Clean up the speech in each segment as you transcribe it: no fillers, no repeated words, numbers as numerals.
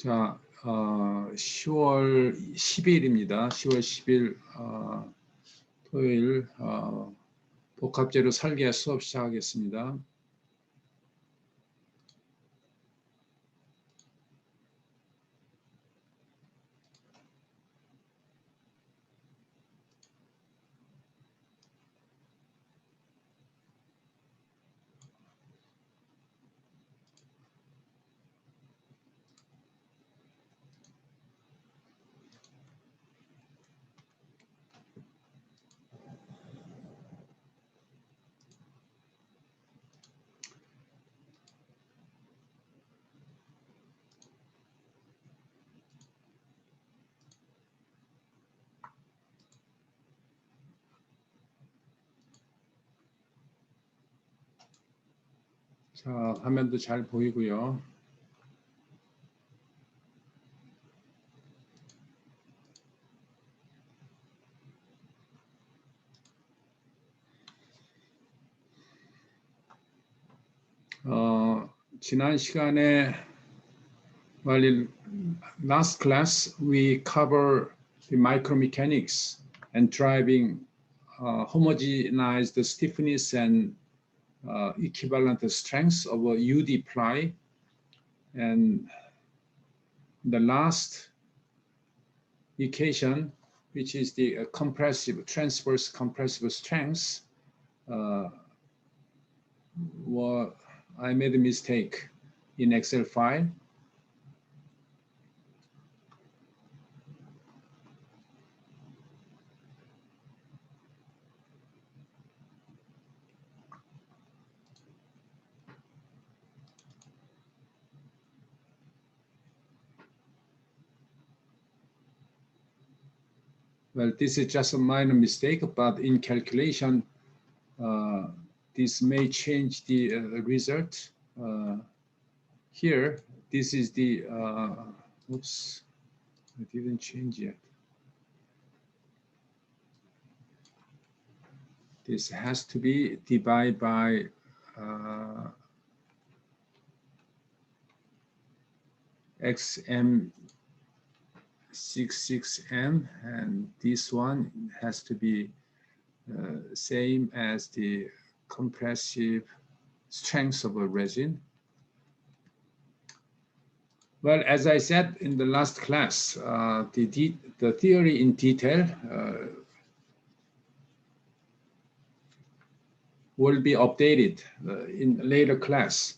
자, 10월 10일입니다. 10월 10일 토요일 복합재료 설계 수업 시작하겠습니다. 자, 화면도 잘 보이고요. 지난 시간에 last class we cover the micromechanics and driving homogenized stiffness and equivalent strengths of a UD ply, and the last equation, which is the compressive transverse compressive strength, I made a mistake in Excel file. Well, this is just a minor mistake, but in calculation, this may change the result. Here, this is the, oops, I didn't change yet. This has to be divided by XM66M, and this one has to be same as the compressive strength of a resin. Well, as I said in the last class, the theory in detail will be updated in later class.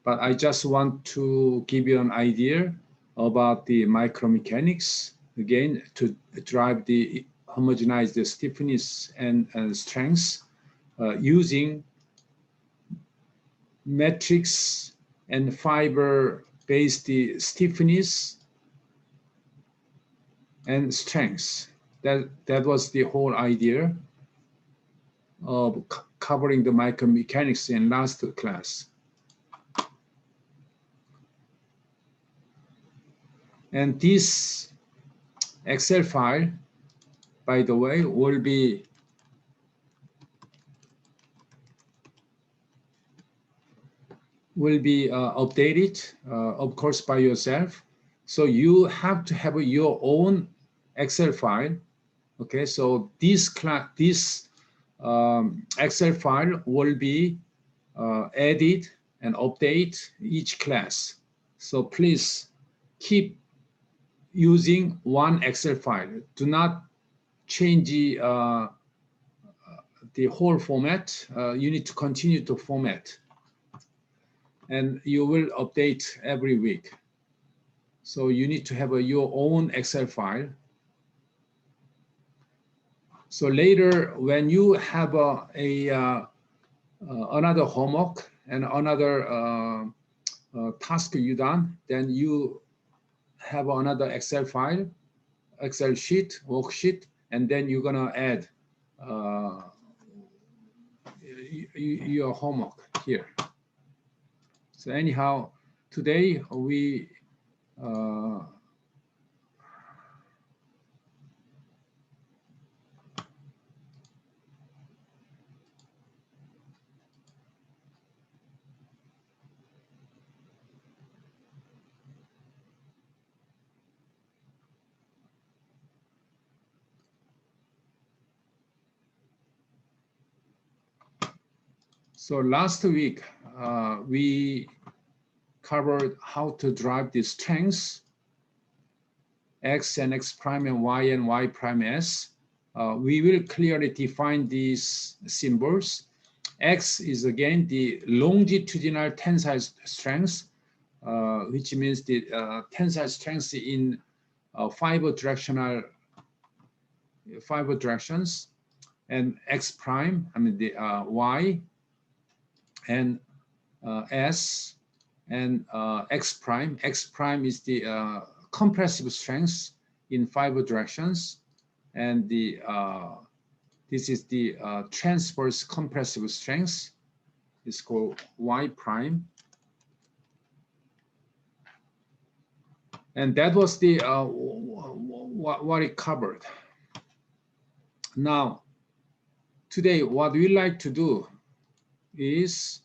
But I just want to give you an idea about the micromechanics, again, to drive the homogenized stiffness and strength using matrix and fiber-based stiffness and strength. That was the whole idea of covering the micromechanics in last class. And this Excel file, by the way, will be updated, of course, by yourself. So you have to have your own Excel file. Okay, so this Excel file will be added and update each class. So please keep using one Excel file. Do not change the whole format. You need to continue to format, and you will update every week. So you need to have your own Excel file. So later, when you have another homework and another task you done, then you have another Excel file, Excel sheet, worksheet, and then you're gonna add your homework here. So anyhow, today we So last week, we covered how to drive the strengths, x and x prime and y prime s. We will clearly define these symbols. X is again the longitudinal tensile strength, which means the tensile strength in five directions, and x prime, I mean the y, and s, and x prime. X prime is the compressive strength in five directions, and the this is the transverse compressive strength. It's called y prime. And that was the what it covered. Now, today, what we like to do is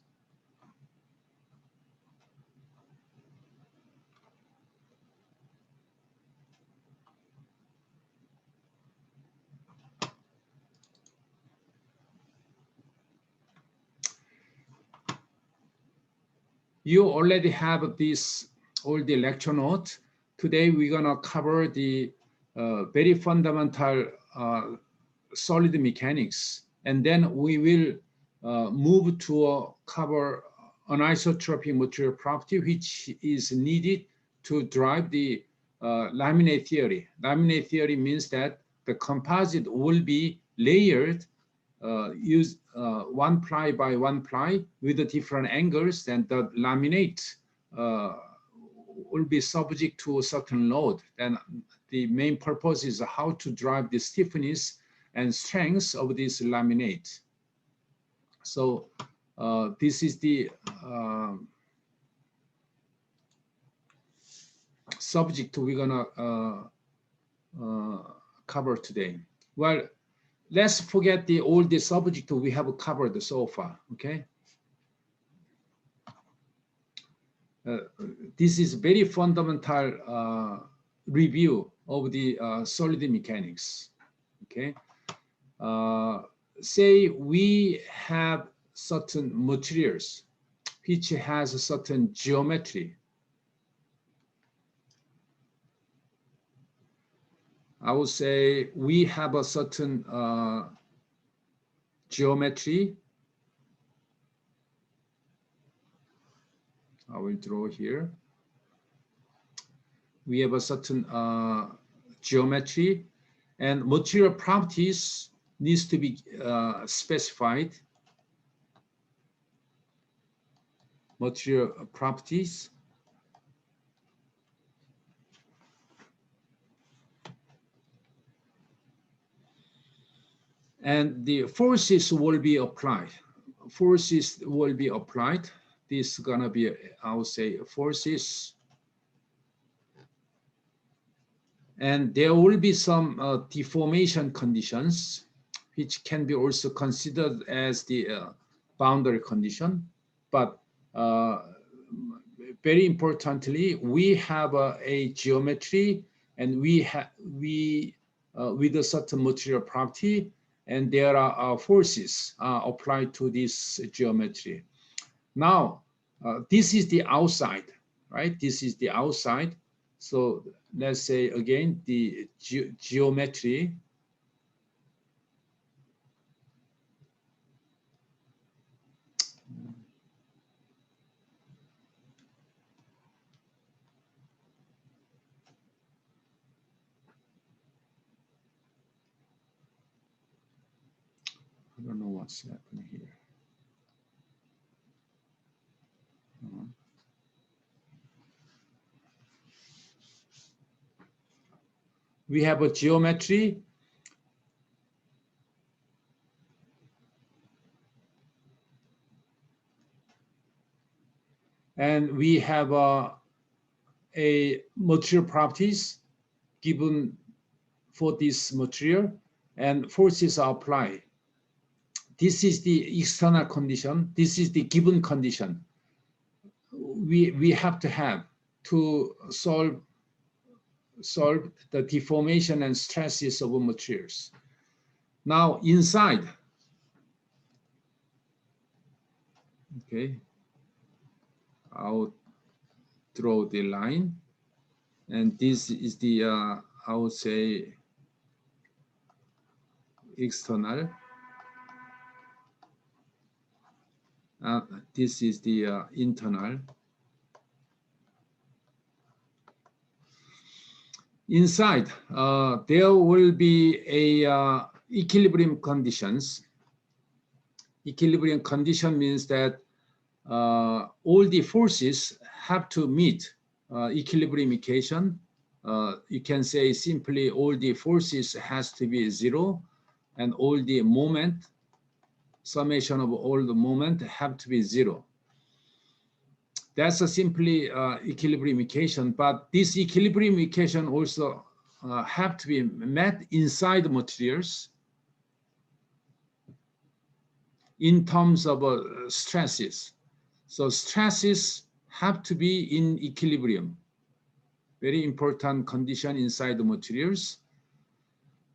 you already have this all the lecture notes. Today we're gonna cover the very fundamental solid mechanics, and then we will move to cover anisotropic material property, which is needed to drive the laminate theory. Laminate theory means that the composite will be layered, use one ply by one ply with the different angles, and the laminate will be subject to a certain load. And the main purpose is how to drive the stiffness and strength of this laminate. So this is the subject we're gonna cover today. Well, let's forget all the subject we have covered so far, okay? This is very fundamental review of the solid mechanics, okay? Say we have certain materials which has a certain geometry. I would say we have a certain geometry. I will draw here. We have a certain geometry, and material properties needs to be specified. Material properties. And the forces will be applied. Forces will be applied. This is gonna be, I would say, forces. And there will be some deformation conditions, which can be also considered as the boundary condition. But very importantly, we have a geometry, and with a certain material property, and there are forces applied to this geometry. Now, this is the outside, right? This is the outside. So let's say again, the geometry. I don't know what's happening here. We have a geometry. And we have a material properties given for this material, and forces are applied. This is the external condition. This is the given condition we have to have to solve the deformation and stresses of materials. Now inside, Okay, I'll draw the line, and this is the I would say external. This is the internal. Inside, there will be a equilibrium conditions. Equilibrium condition means that all the forces have to meet equilibrium equation. You can say simply all the forces has to be zero, and all the moment, summation of all the moment have to be zero. That's a simply equilibrium equation, but this equilibrium equation also have to be met inside materials in terms of stresses. So stresses have to be in equilibrium. Very important condition inside the materials.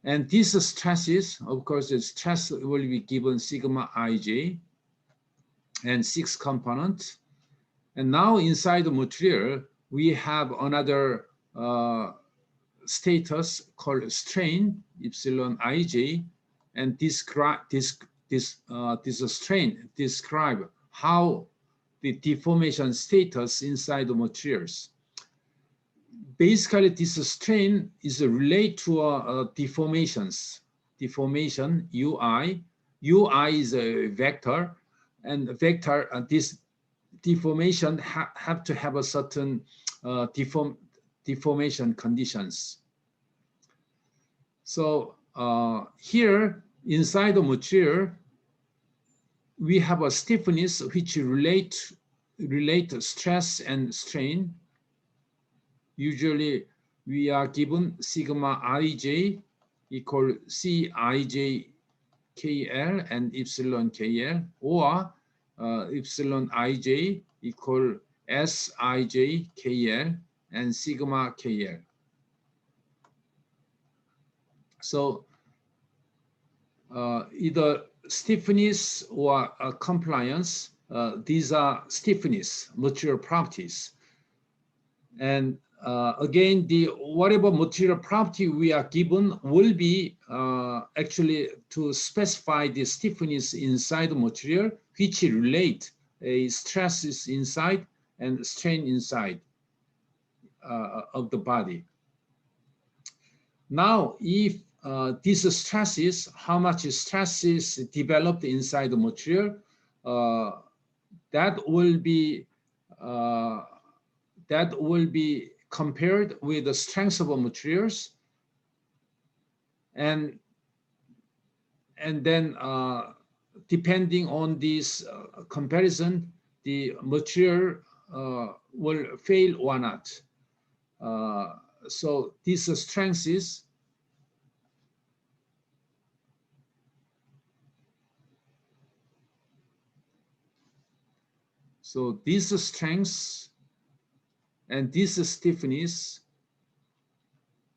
And these stresses, of course, the stress will be given sigma ij and 6 components. And now inside the material, we have another status called strain, epsilon ij, and this strain describe how the deformation status inside the materials. Basically, this strain is related to deformations. Deformation, UI. UI is a vector, and vector, this deformation have to have a certain deformation conditions. So here, inside the material, we have a stiffness which relate stress and strain. Usually, we are given sigma ij equal Cij KL and epsilon KL, or epsilon ij equal Sij KL and sigma KL. So either stiffness or compliance, these are stiffness material properties. And again, the whatever material property we are given will be actually to specify the stiffness inside the material, which relate a stresses inside and strain inside of the body. Now, if these stresses, how much stress is developed inside the material, that will be compared with the strength of materials, and then depending on this comparison, the material will fail or not. So these strengths so these strengths and this stiffness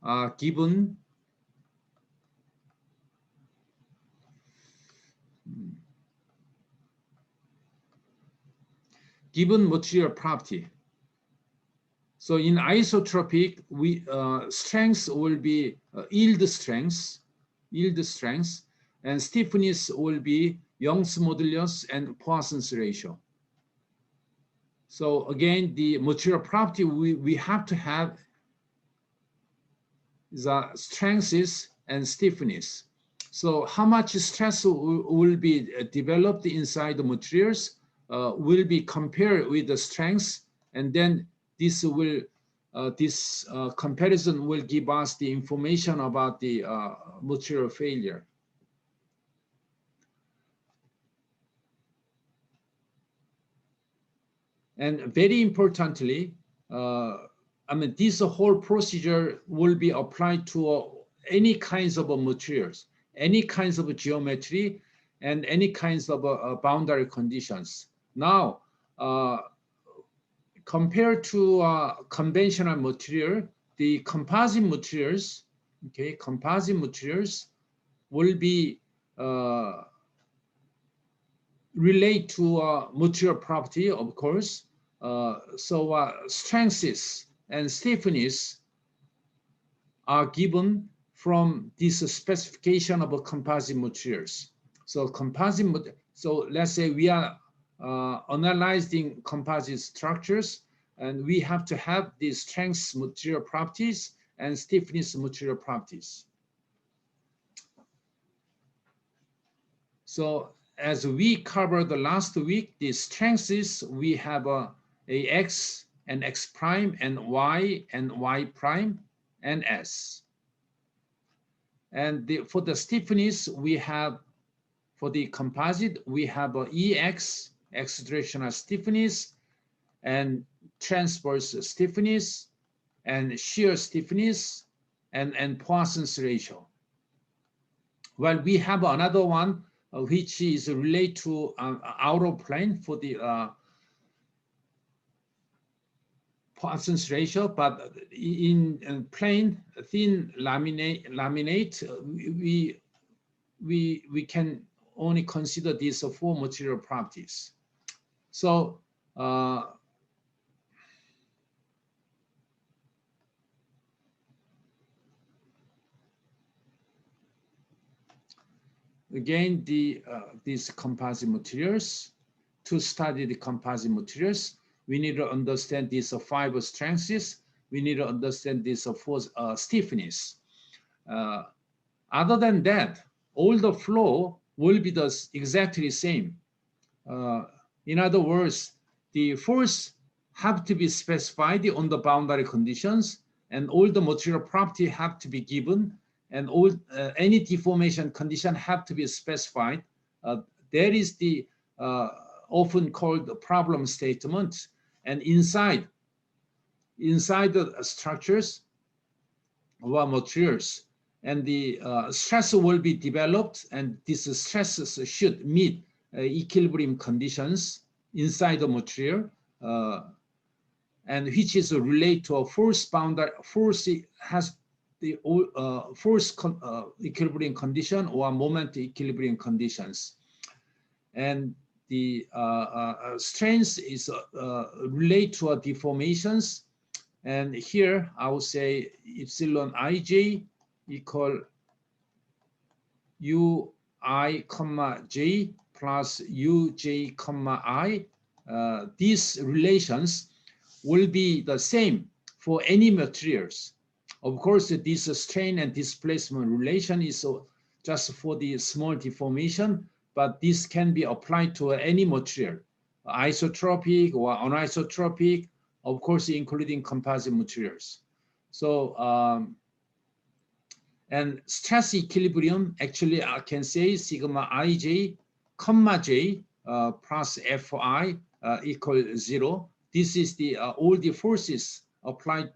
are given material property. So in isotropic, strength will be yield strength, and stiffness will be Young's modulus and Poisson's ratio. So again, the material property we have to have the strengths and stiffness. So how much stress will be developed inside the materials will be compared with the strengths, and then this comparison will give us the information about the material failure. And very importantly, I mean, this whole procedure will be applied to any kinds of materials, any kinds of geometry, and any kinds of boundary conditions. Now, compared to conventional material, the composite materials, okay, composite materials will be relate to material property, of course. Strengths and stiffness are given from this specification of composite materials. So let's say we are analyzing composite structures, and we have to have these strength material properties and stiffness material properties. So as we covered the last week, the strengths, we have a x and x prime and y prime and s. And for the stiffness, we have, for the composite, we have a ex, x-directional stiffness, and transverse stiffness, and shear stiffness, and Poisson's ratio. Well, we have another one which is related to outer plane for the Poisson's ratio, but in plane thin laminate, we can only consider these four material properties. So again, these composite materials. To study the composite materials, we need to understand these fiber strengths. We need to understand these four stiffness. Other than that, all the flow will be exactly the same. In other words, the force have to be specified on the boundary conditions, and all the material property have to be given, and all any deformation condition have to be specified. That is the often called the problem statement. And inside the structures or materials, and the stress will be developed, and these stresses should meet equilibrium conditions inside the material, and which is related to a force boundary. Force has the force equilibrium condition or moment equilibrium conditions, and the strength is related to deformations. And here I will say epsilon ij equal ui comma j plus uj comma I. These relations will be the same for any materials. Of course, this strain and displacement relation is just for the small deformation, but this can be applied to any material, isotropic or anisotropic, of course, including composite materials. So, and stress equilibrium, actually, I can say sigma ij, comma j plus fi equal 0. This is the all the forces applied,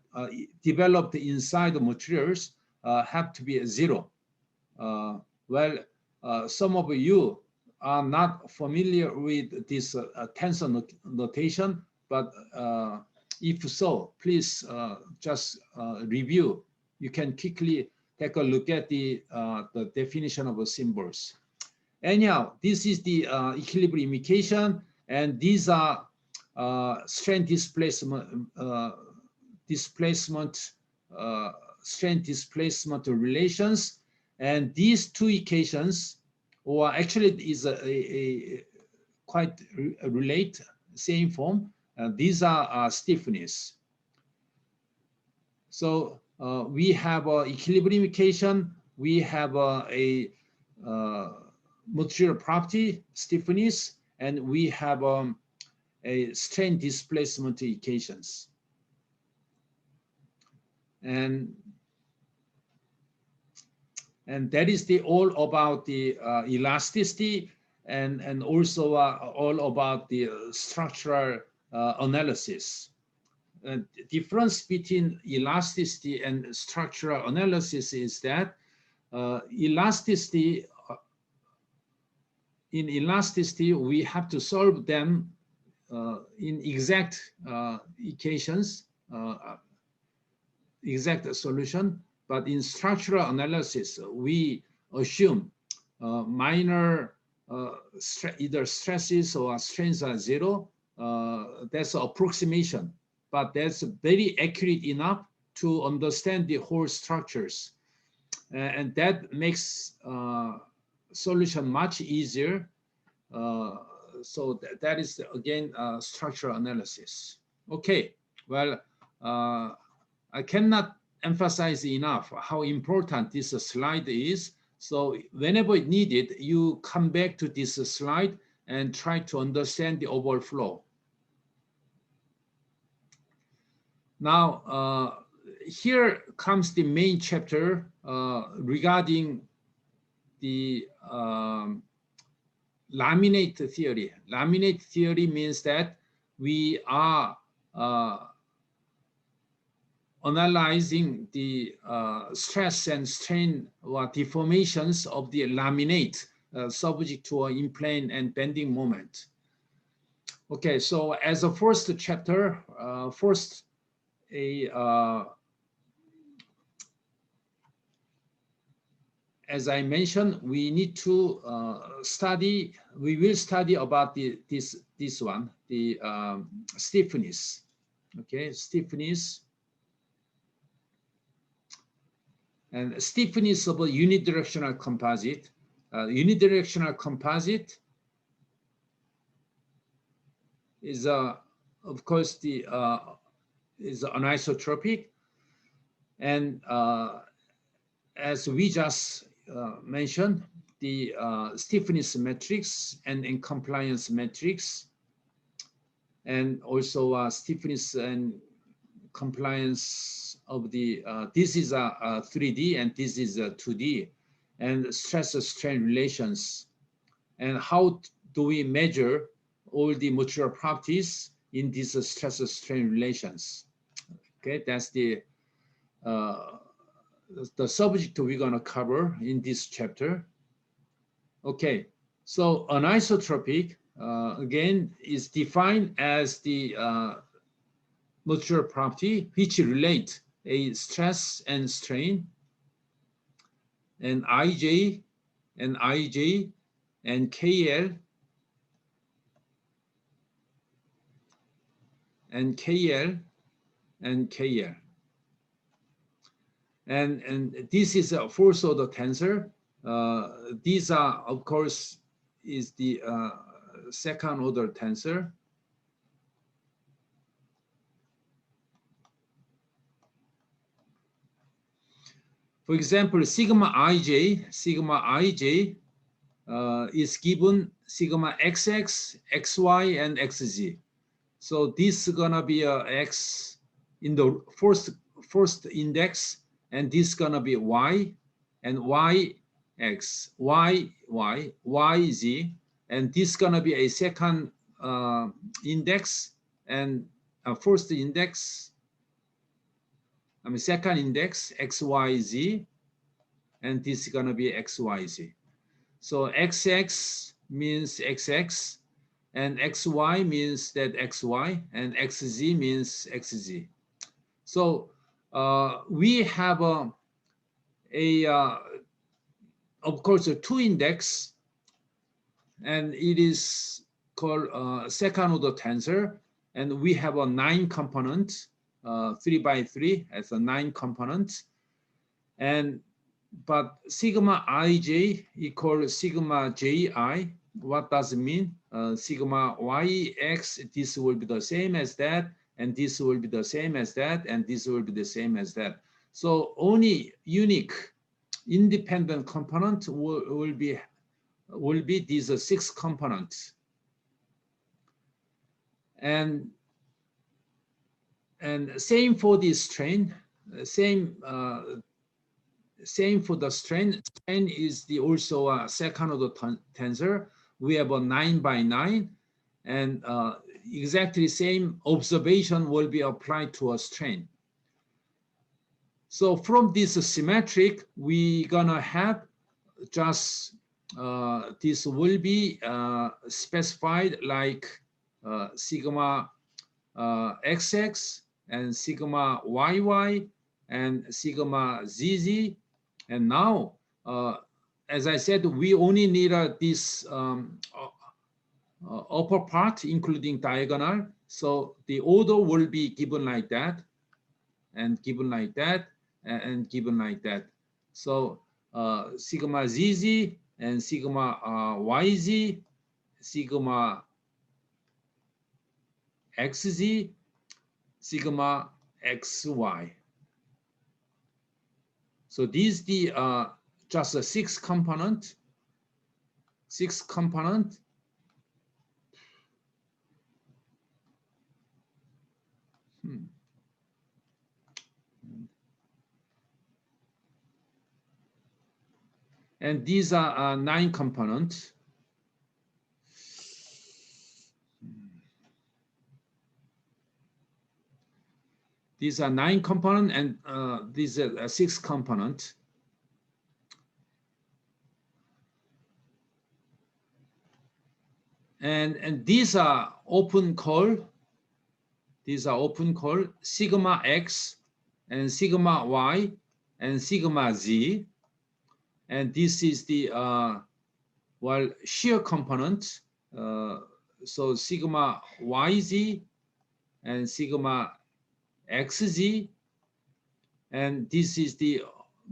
developed inside the materials have to be 0. Well, some of you are not familiar with this tensor notation, but if so, please just review. You can quickly take a look at the definition of the symbols. Anyhow, this is the equilibrium equation, and these are strain displacement, strain displacement relations. And these two equations, or actually is a quite relate, same form. These are stiffness. So we have an equilibrium equation, we have a material property, stiffness, and we have a strain displacement equations. And that is all about the elasticity, and also all about the structural analysis. The difference between elasticity and structural analysis is that elasticity, in elasticity, we have to solve them in exact equations, exact solution. But in structural analysis, we assume minor either stresses or strains are zero. That's an approximation, but that's very accurate enough to understand the whole structures. And that makes solution much easier. So that is, again, structural analysis. Okay, well, I cannot emphasize enough how important this slide is. So whenever needed, you come back to this slide and try to understand the overall flow. Now, here comes the main chapter regarding the laminate theory. Laminate theory means that we are analyzing the stress and strain or deformations of the laminate subject to an in-plane and bending moment. Okay, so as a first chapter, as I mentioned, we need to we will study about this one, the stiffness. Okay, stiffness. And stiffness of a unidirectional composite. Unidirectional composite is, of course, is anisotropic, and as we just mentioned, the stiffness matrix and compliance matrix, and also stiffness and compliance of the, this is a 3D and this is a 2D, and stress-strain relations, and how do we measure all the material properties in these stress-strain relations. Okay, that's the subject we're going to cover in this chapter. Okay, so anisotropic, again, is defined as the material property which relate a stress and strain, and Ij and Ij and KL and KL and KL. And this is a fourth order tensor. These are, of course, is the second order tensor. For example, sigma ij is given sigma xx, xy, and xz. So this is gonna be a x in the first index, and this is gonna be y, and yx, yz, and this is gonna be a second index, and first index, second index, xyz, and this is gonna be xyz. So xx means xx, and xy means that xy, and xz means xz. So we have of course, a 2 index, and it is called second order tensor, and we have a 9 component, 3 by 3 as a 9 component, but sigma ij equals sigma ji. What does it mean? Sigma yx, this will be the same as that, and this will be the same as that, and this will be the same as that. So only unique independent component will be these 6 components. And same for the strain, same for the strain. Strain is also a second order tensor. We have a 9 by 9, and exactly same observation will be applied to a strain. So from this symmetric, we gonna have just this will be specified like sigma xx and sigma yy and sigma zz, and now as I said, we only need this upper part, including diagonal. So the order will be given like that, and given like that, and given like that. So sigma ZZ and sigma YZ, sigma XZ, sigma XY. So these the just a six component. And these are 9 components. These are 9 components, and these are 6 components. And these are open call. These are open call sigma X and sigma Y and sigma Z. And this is the well, shear component. So sigma YZ and sigma XZ. And this is the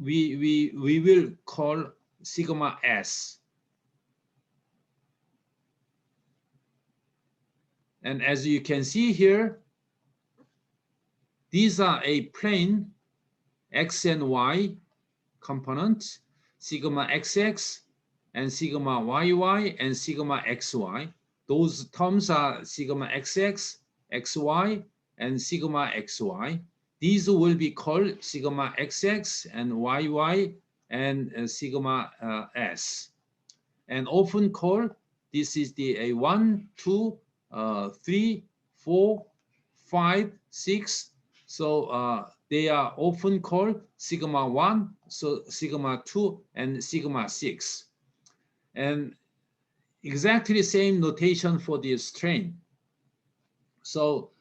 we will call sigma S. And as you can see here, these are a plane X and Y components, sigma XX and sigma YY and sigma XY. Those terms are sigma XX, XY, and sigma XY. These will be called sigma XX and YY and sigma S. And often called, this is the 1, 2, 3, 4, 5, 6. So they are often called sigma 1, so sigma 2, and sigma 6. And exactly the same notation for the strain. So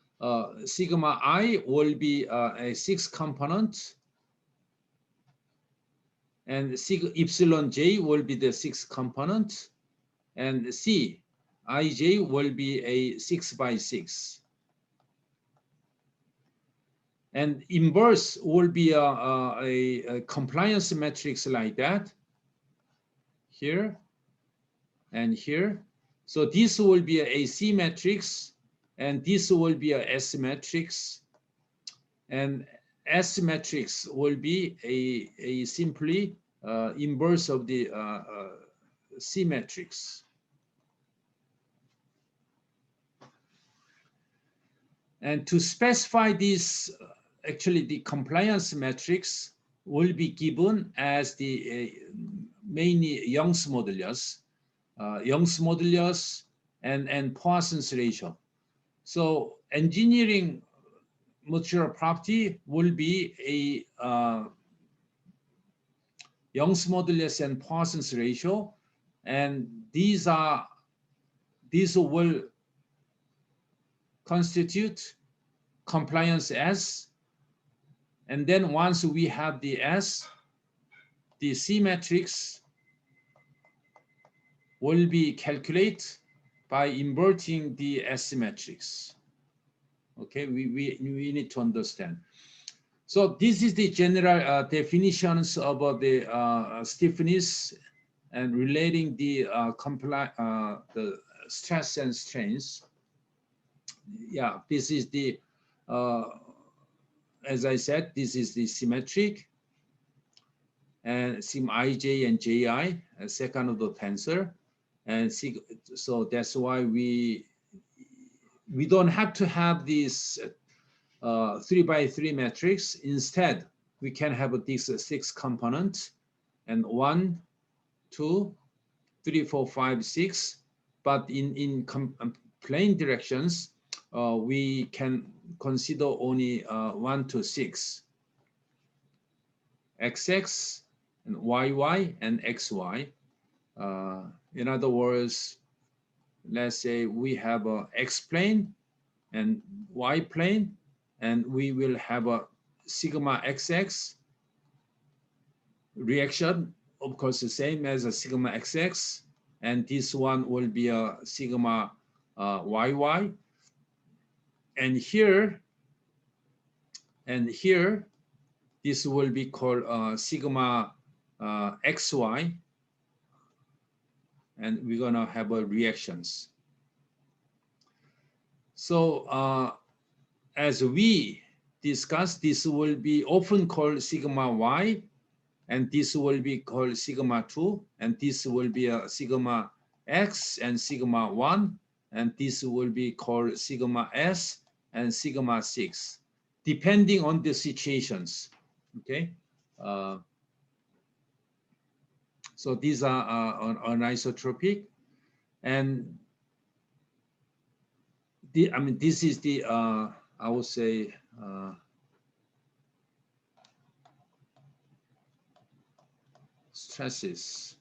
sigma I will be a 6 component, and epsilon J will be the 6 component, and C, Ij will be a 6 by 6. And inverse will be a compliance matrix like that, here and here. So this will be a C matrix, and this will be a S matrix. And S matrix will be a simply inverse of the C matrix. And to specify this, actually the compliance matrix will be given as the mainly Young's modulus, and Poisson's ratio. So engineering material property will be a Young's modulus and Poisson's ratio, and these will constitute compliance S. And then once we have the S, the C matrix will be calculated by inverting the S matrix. Okay, we need to understand. So this is the general definitions about the stiffness and relating the the stress and strains. Yeah, this is the as I said, this is the symmetric, and sigma ij and ji, second order tensor, and so that's why we don't have to have this 3 by 3 matrix. Instead, we can have these 6 components, and 1, 2, 3, 4, 5, 6. But in plane directions, we can consider only 1 to 6, XX and YY and XY. In other words, let's say we have a X plane and Y plane, and we will have a sigma XX reaction of course, the same as a sigma xx, and this one will be a sigma yy, and here this will be called sigma xy, and we're gonna have a reactions. So as we discussed, this will be often called sigma y, and this will be called sigma 2, and this will be a sigma x and sigma 1, and this will be called sigma s and sigma 6, depending on the situations. Okay, so these are anisotropic, and I mean, this is the I would say stresses,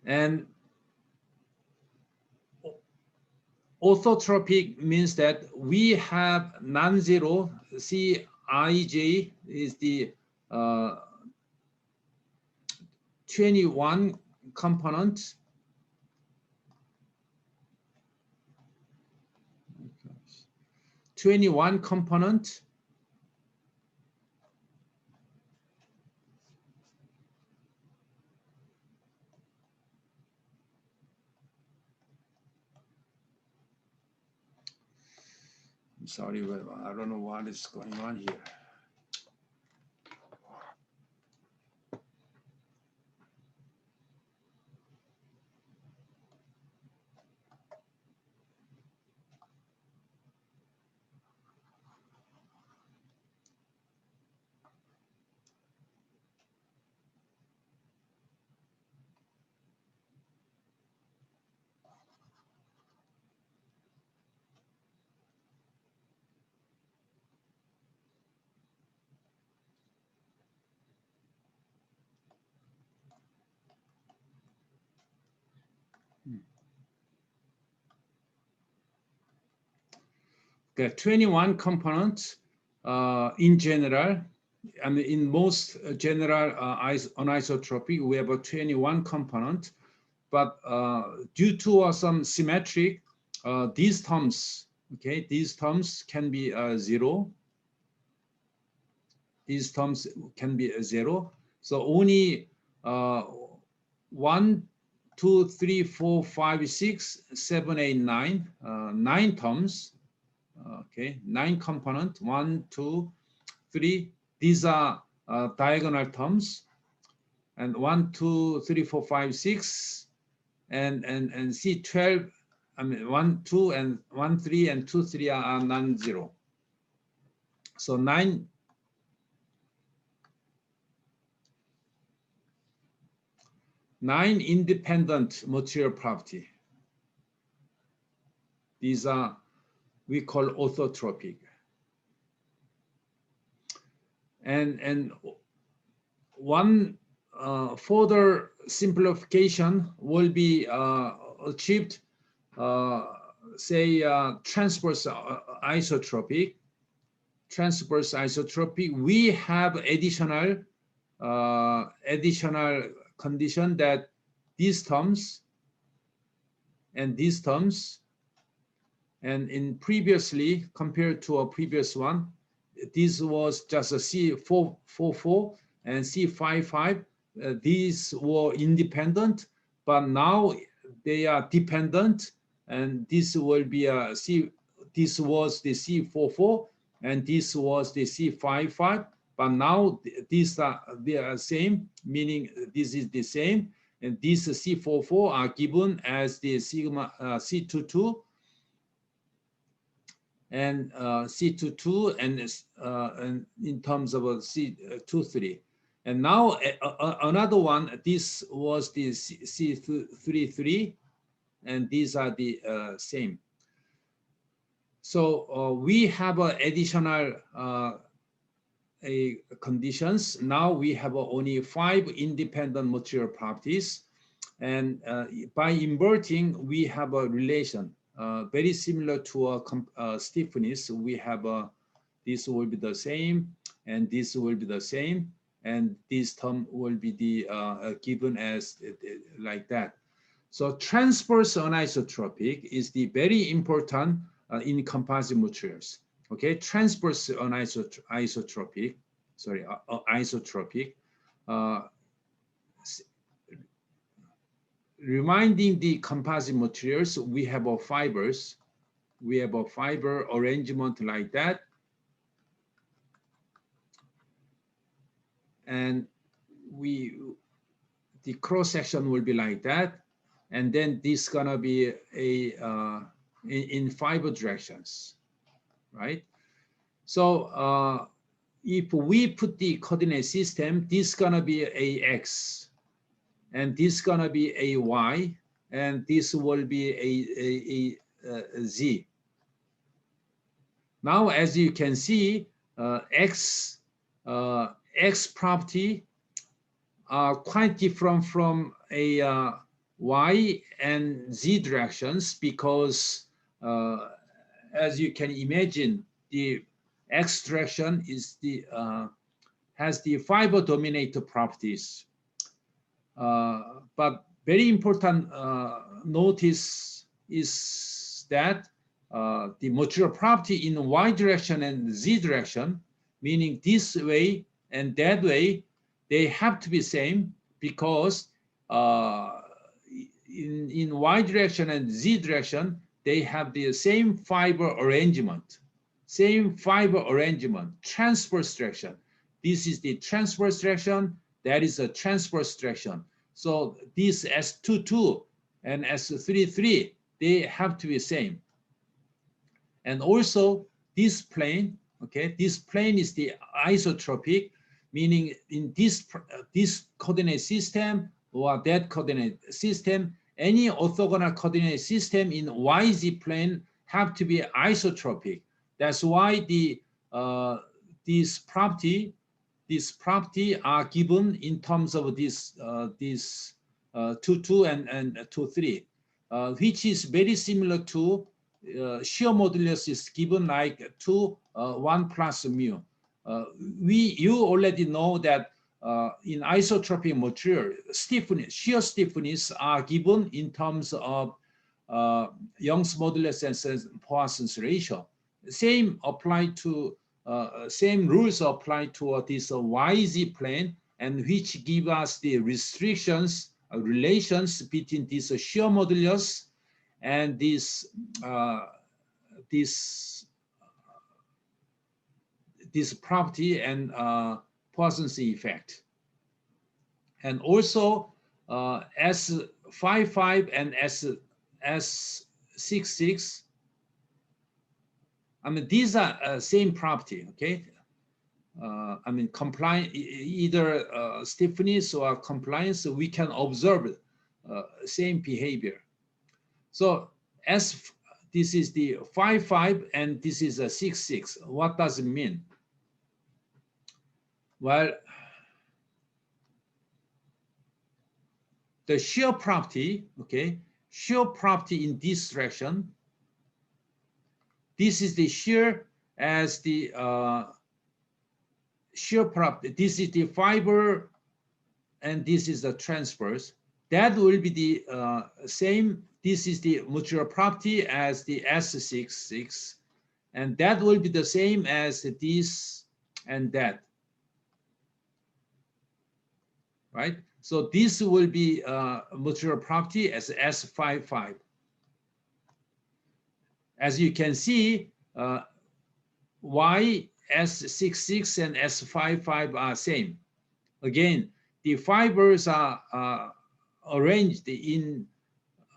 and orthotropic means that we have non-zero. See, Ij is the 21 component. I'm sorry, but I don't know what is going on here. Okay, 21 components in general. I mean, in most general anisotropic, we have a 21 component, but due to some symmetric, these terms, okay, these terms can be 0. These terms can be 0. So only 1, 2, 3, 4, 5, 6, 7, 8, 9, 9 terms. Okay, 9 component, 1, 2, 3. These are diagonal terms, and 1, 2, 3, 4, 5, 6, and C 12. I mean 1, 2, and 1, 3, and 2, 3 are non-zero. So 9 independent material property. These are we call orthotropic. And one further simplification will be achieved, say transverse isotropic. Transverse isotropic, we have additional condition that these terms and these terms, and in previously compared to a previous one, this was just a C444 and C55. These were independent, but now they are dependent, and this will be a C. This was the C44, and this was the C55. But now they are same, meaning this is the same, and these C44 are given as the sigma C22. And C22, and in terms of C23. And now another one, this was the C33, and these are the same. So we have additional conditions. Now we have only 5 independent material properties, and by inverting, we have a relation. Very similar to stiffness. We have this will be the same, and this will be the same, and this term will be the given as like that. So transverse anisotropic is the very important in composite materials. Okay, transverse isotropic, sorry, isotropic. Uh, Reminding the composite materials, we have a fibers. We have a fiber arrangement like that. And the cross section will be like that. And then this gonna be in fiber directions, right? So if we put the coordinate system, this gonna be AX, and this gonna be AY, and this will be a Z. Now, as you can see, X property are quite different from a Y and Z directions, because as you can imagine, the X direction is the has the fiber dominator properties. But very important notice is that the material property in Y direction and Z direction, meaning this way and that way, they have to be same, because in Y direction and Z direction, they have the same fiber arrangement, transverse direction. This is the transverse direction, that is a transverse direction. So this S22 and S33, they have to be same. And also this plane, okay, this plane is the isotropic, meaning in this coordinate system or that coordinate system, any orthogonal coordinate system in YZ plane have to be isotropic. That's why the this property are given in terms of this 2 and 2 3, which is very similar to shear modulus is given like 2 1 plus mu. You already know that in isotropic material, shear stiffness are given in terms of Young's modulus and Poisson's ratio. Same rules apply to this YZ plane, and which give us the restrictions, relations between this shear modulus and this property and Poisson's effect. And also S55 and S66, I mean, these are same property, okay? I mean, either stiffness or compliance, we can observe same behavior. So this is the 55 and this is a 66. What does it mean? Well, the shear property, okay, shear property in this direction, this is the shear as the shear property. This is the fiber, and this is the transverse. That will be the same. This is the material property as the S66, and that will be the same as this and that, right? So this will be material property as S55. As you can see, Y, S66 and S55 are same. Again, the fibers are arranged in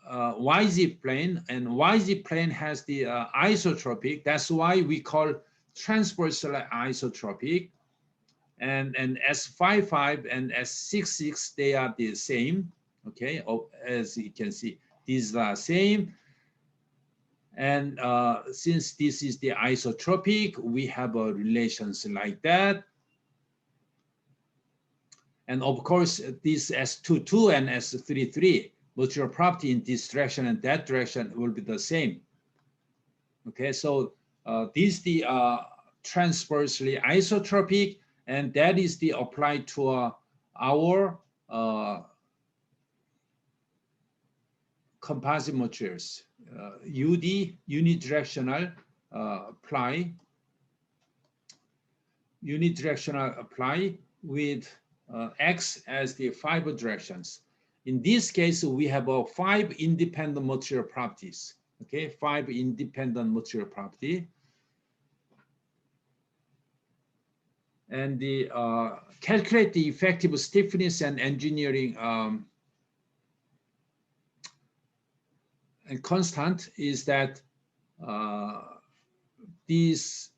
YZ plane, and YZ plane has the isotropic. That's why we call transversal isotropic. And S55 and S66, they are the same. Okay, as you can see, these are same. And since this is the isotropic, we have a relations like that. And of course, this S22 and S33, material property in this direction and that direction will be the same. Okay, so this is the transversely isotropic, and that is the applied to our composite materials. UD, unidirectional apply, unidirectional apply with X as the fiber directions. In this case, we have 5 independent material properties. Okay, 5 independent material property. And the calculate the effective stiffness and engineering and constant is that these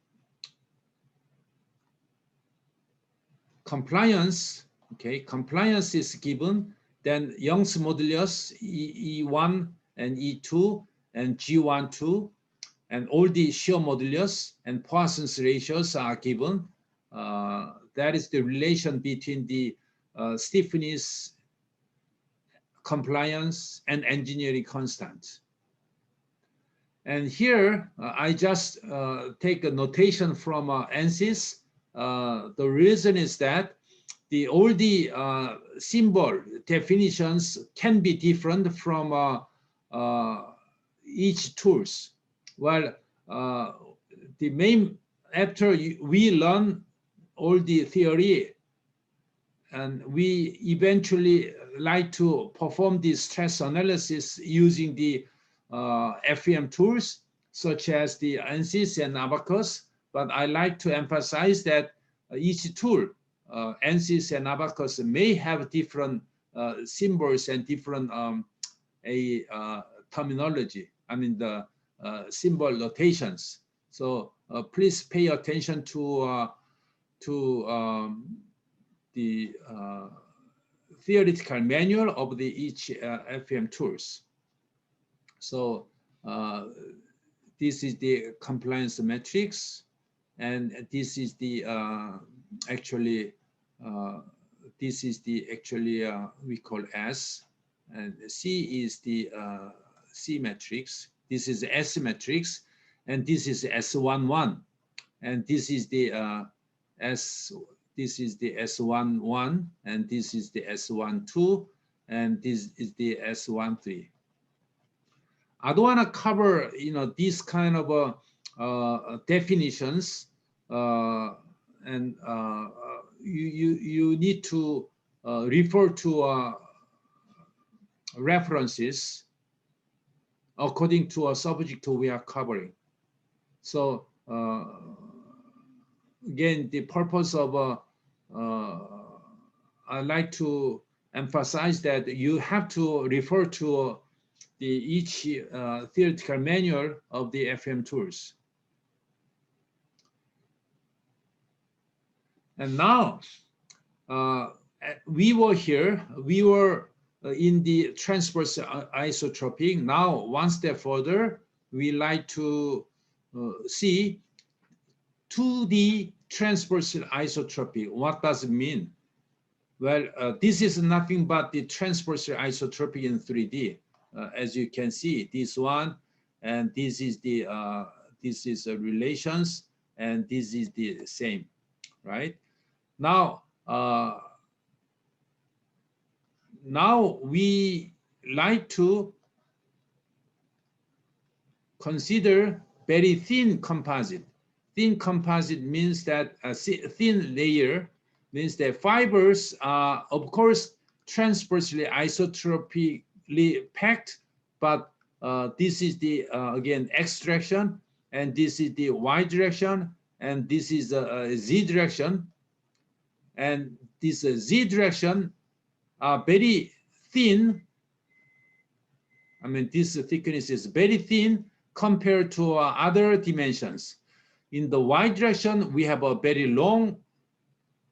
compliance, okay, compliance is given, then Young's modulus E1 and E2 and G12 and all the shear modulus and Poisson's ratios are given. That is the relation between the stiffness, compliance, and engineering constant. And here, I just take a notation from ANSYS. The reason is that all the symbol definitions can be different from each tools. Well, the main, after we learn all the theory, and we eventually like to perform the stress analysis using the FEM tools, such as the ANSYS and Abacus. But I like to emphasize that each tool, ANSYS and Abacus, may have different symbols and different terminology. I mean, the symbol notations. So please pay attention to the theoretical manual of the each FEM tools. So this is the compliance matrix, and this is the actually we call S, and C is the C matrix. This is S matrix, and this is S11, and this is the This is the S11, and this is the S12, and this is the S13. I don't want to cover, these kind of definitions, and you need to refer to references according to a subject we are covering. So again, the purpose of I like to emphasize that you have to refer to each theoretical manual of the FEM tools. And now we were in the transverse isotropic. Now, one step further, we like to see 2D transverse isotropic. What does it mean? Well, this is nothing but the transverse isotropic in 3D. As you can see, this one, and this is the relations, and this is the same, right? Now, now we like to consider very thin composite. Thin composite means that a thin layer means that fibers are, of course, transversely isotropically packed, but this is the, again, X direction, and this is the Y direction, and this is the Z direction. And this Z direction are very thin. I mean, this thickness is very thin compared to other dimensions. In the Y direction, we have a very long,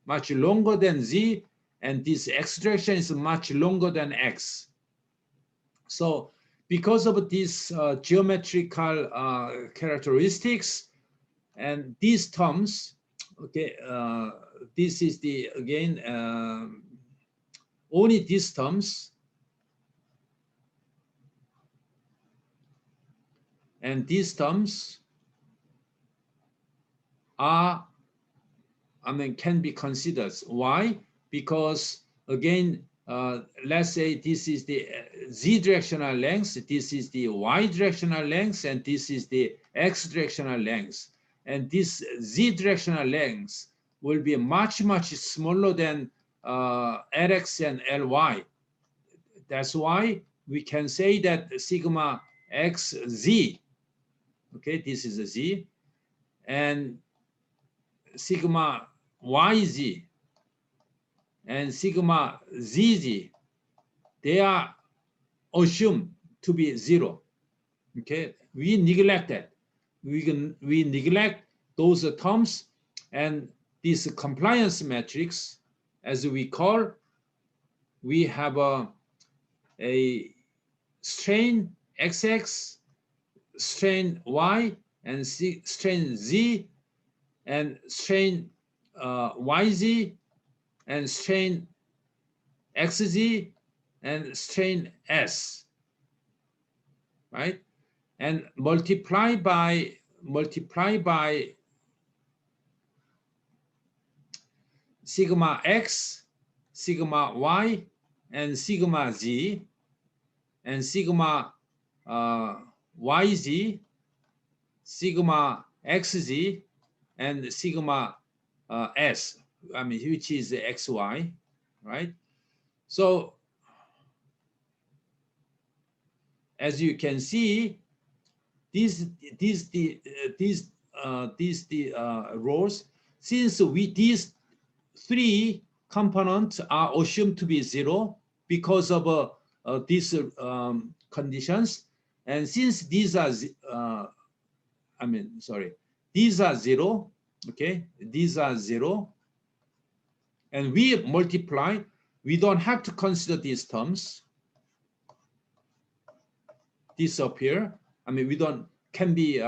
much longer than Z, and this X direction is much longer than X. So because of these geometrical characteristics and these terms, okay, this is the, again, only these terms, and these terms are can be considered. Why? Because again, let's say this is the z directional length, this is the y directional length, and this is the x directional length. And this z directional length will be much, much smaller than Lx and Ly. That's why we can say that sigma xz, okay, this is a z, and sigma yz and sigma zz, they are assumed to be zero. Okay, we neglect that. We neglect those terms, and this compliance matrix, as we call, we have a strain XX, strain Y, and strain Z, and strain YZ, and strain XZ, and strain S, right? And multiply by sigma X, sigma Y, and sigma Z, and sigma YZ, sigma XZ, and sigma S, which is XY, right? So as you can see, these rows, since these three components are assumed to be zero because of these conditions, and since these are these are zero, okay, these are zero, and we multiply, we don't have to consider these terms disappear. We don't, can be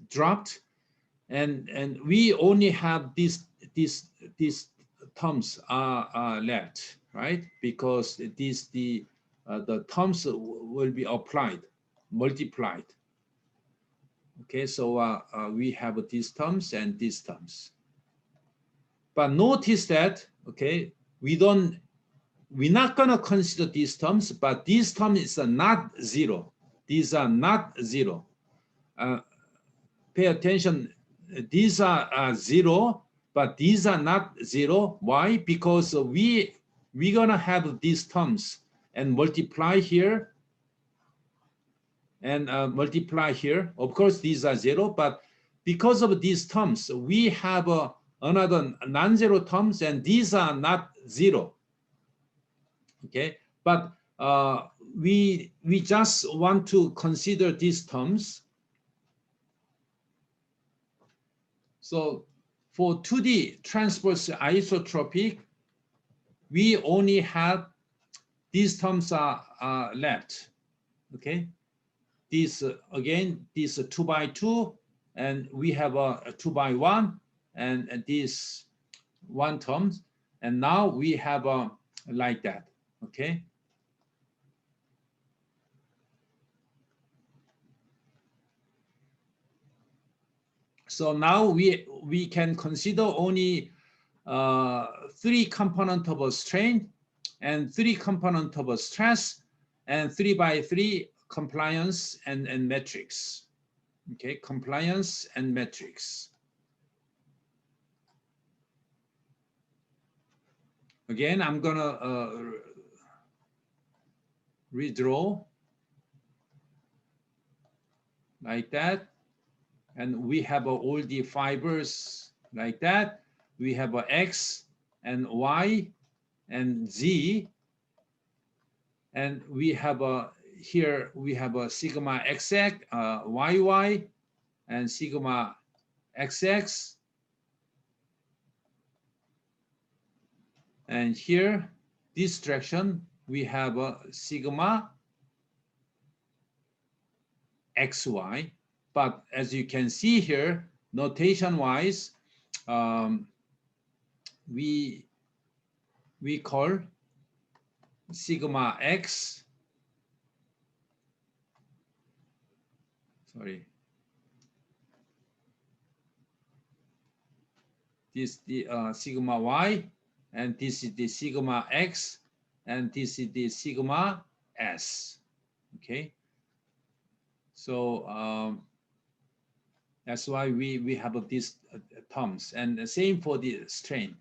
dropped, and we only have these terms are left, right? Because the terms will be applied, multiplied. Okay, so we have these terms and these terms. But notice that, okay, we're not gonna consider these terms, but these terms are not zero. These are not zero. Pay attention, these are zero, but these are not zero. Why? Because we're gonna have these terms and multiply here and multiply here. Of course, these are zero, but because of these terms, we have another non-zero terms, and these are not zero. Okay, but we just want to consider these terms. So for 2D transverse isotropic, we only have these terms are left. Okay, these again, these 2 by 2, and we have a 2 by 1, and these one terms, and now we have like that. Okay. So now we can consider only 3 component of a strain, and 3 component of a stress, and 3 by 3 compliance and metrics. Okay, compliance and metrics. Again, I'm gonna redraw like that, and we have all the fibers like that. We have a X and Y and Z, and we have a here we have a sigma XX, YY, and sigma XX, and here this direction we have a sigma XY. But as you can see here, notation wise, we call sigma X, sorry, this the sigma y, and this is the sigma x, and this is the sigma s. Okay, so that's why we have these terms, and the same for the strain.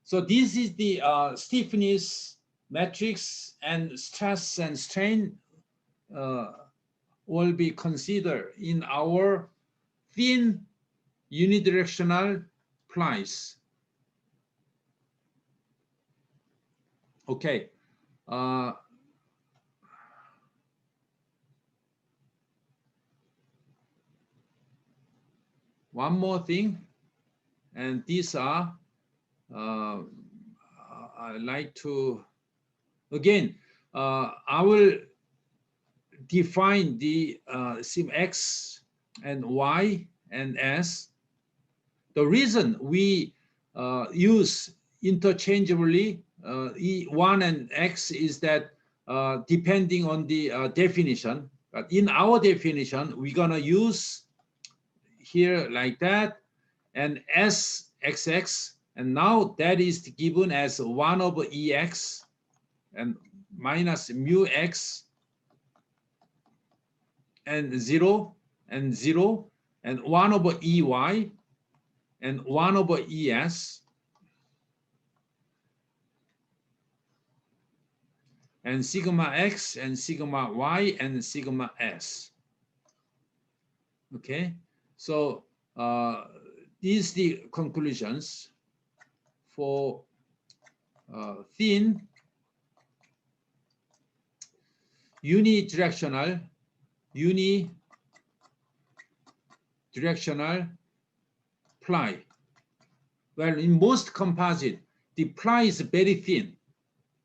So this is the stiffness matrix, and stress and strain will be considered in our thin unidirectional plies. Okay. One more thing, and these are I like to again I will define the sim x and y and s. The reason we use interchangeably E1 and X is that depending on the definition, but in our definition, we're gonna use here like that, and SXX, and now that is given as 1 over EX and minus mu X and 0 and 0 and 1 over EY and 1 over ES and sigma x and sigma y and sigma s. Okay, so these are the conclusions for thin unidirectional ply. Well, in most composite, the ply is very thin.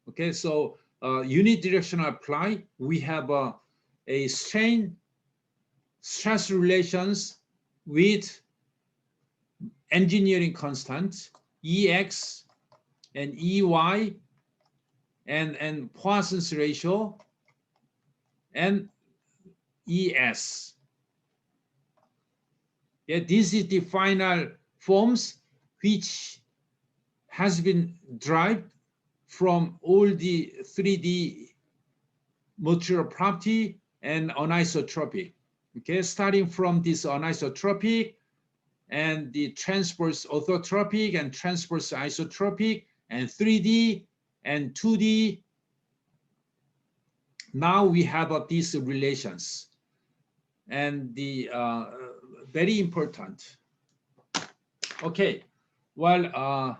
Okay, so unidirectional ply, we have a strain stress relations with engineering constants Ex and Ey and Poisson's ratio and Es. Yeah, this is the final forms which has been derived from all the 3D material property and anisotropic. Okay, starting from this anisotropic and the transverse orthotropic and transverse isotropic and 3D and 2D. Now we have these relations, and the very important. Okay, well,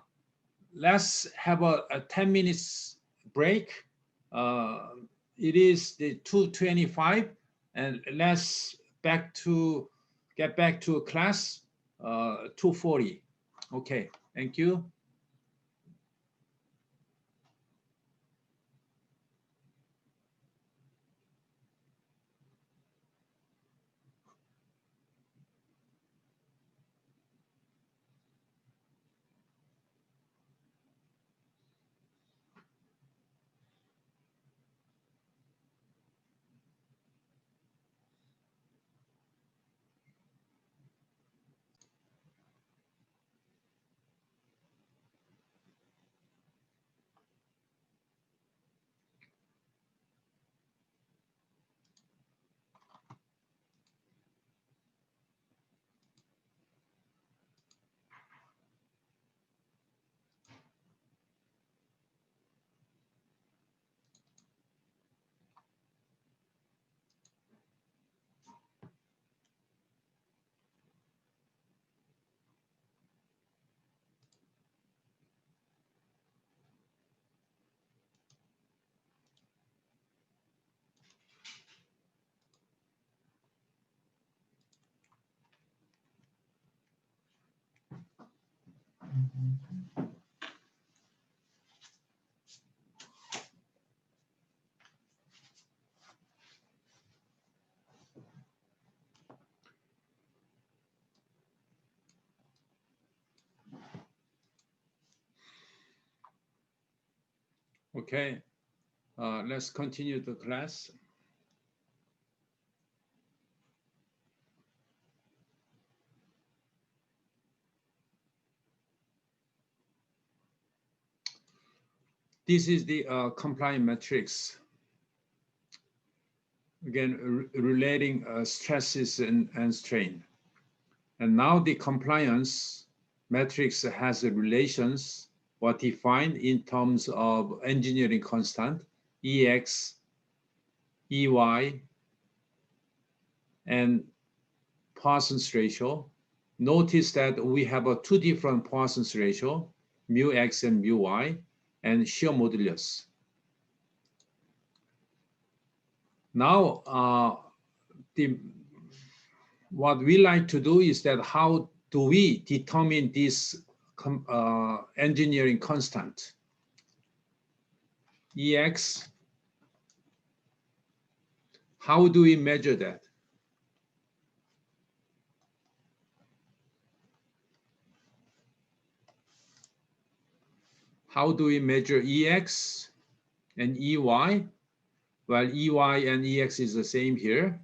let's have a 10 minutes break. It is the 2:25, and let's get back to class 2:40. Okay, thank you. Okay, let's continue the class. This is the compliant matrix. Again, relating stresses and strain. And now the compliance matrix has a relations what defined in terms of engineering constant, EX, EY, and Poisson's ratio. Notice that we have two different Poisson's ratio, mu x and mu y, and shear modulus. Now, what we like to do is that how do we determine this engineering constant? EX, how do we measure that? How do we measure EX and EY? Well, EY and EX is the same here,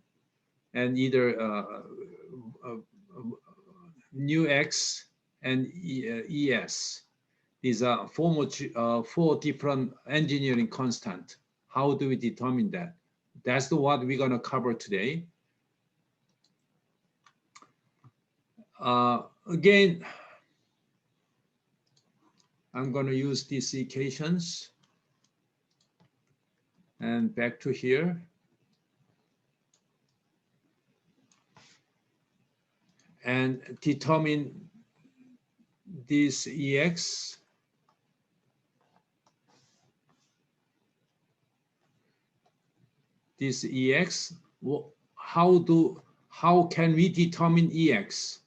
and either nu x and ES. These are four different engineering constant. How do we determine that? That's what we're going to cover today. Again, I'm going to use these equations. And back to here. And determine this EX. This EX, how can we determine EX?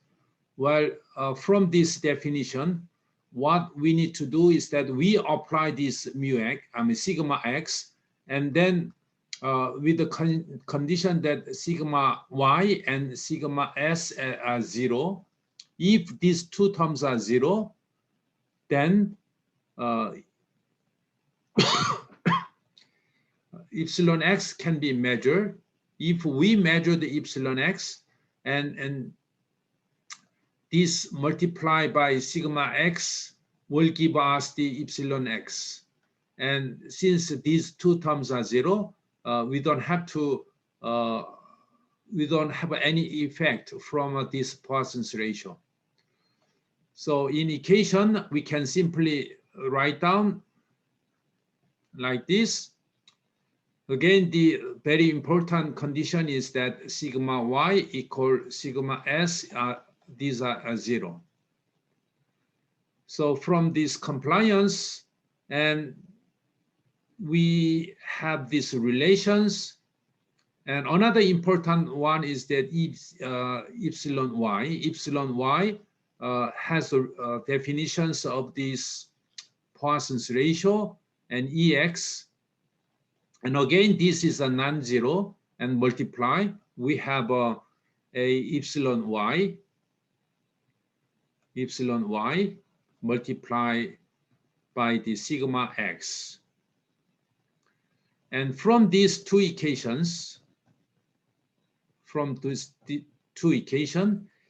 Well, from this definition, what we need to do is that we apply this mu x, sigma x, and then with the condition that sigma y and sigma s are 0. If these two terms are 0, then epsilon x can be measured. If we measure the epsilon x and this multiplied by sigma x will give us the epsilon x. And since these two terms are 0, we don't have any effect from this Poisson's ratio. So in equation, we can simply write down like this. Again, the very important condition is that sigma y equal sigma s, these are 0. So from this compliance, and we have these relations. And another important one is that epsilon y has definitions of this Poisson's ratio and EX. And again, this is a non-zero, and multiply. We have a epsilon y multiply by the sigma x. And from these two equations,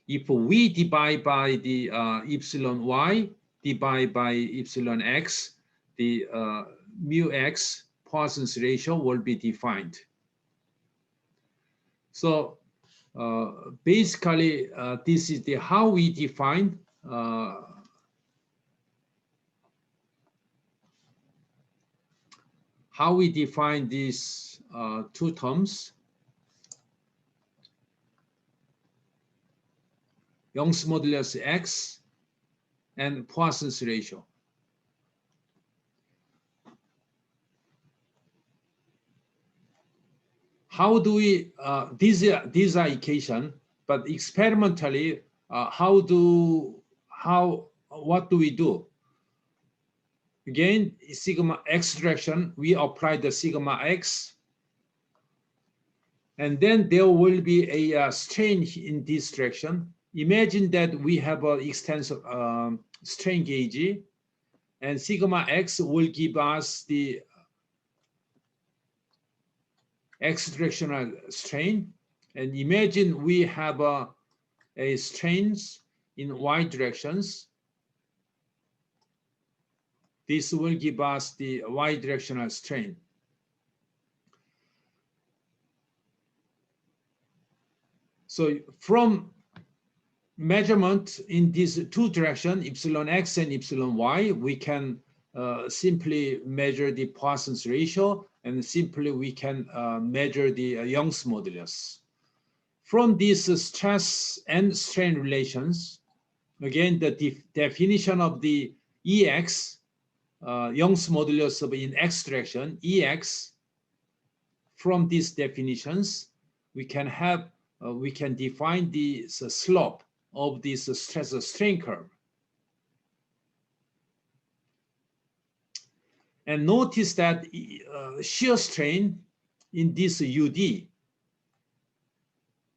if we divide by the epsilon y, divide by epsilon x, the mu x Poisson's ratio will be defined. So basically, this is how we define these two terms. Young's modulus x and Poisson's ratio. How do we, these are equation, but experimentally, what do we do? Again, sigma x direction, we apply the sigma x, and then there will be a strain in this direction. Imagine that we have an extensive strain gauge, and sigma x will give us the x directional strain. And imagine we have a strains in y directions. This will give us the y directional strain. So from measurement in these two directions, epsilon x and epsilon y, we can simply measure the Poisson's ratio, and simply we can measure the Young's modulus. From these stress and strain relations, again, the definition of the Ex, Young's modulus of in x direction, Ex, from these definitions, we can have, we can define the slope of this stress strain curve. And notice that shear strain in this UD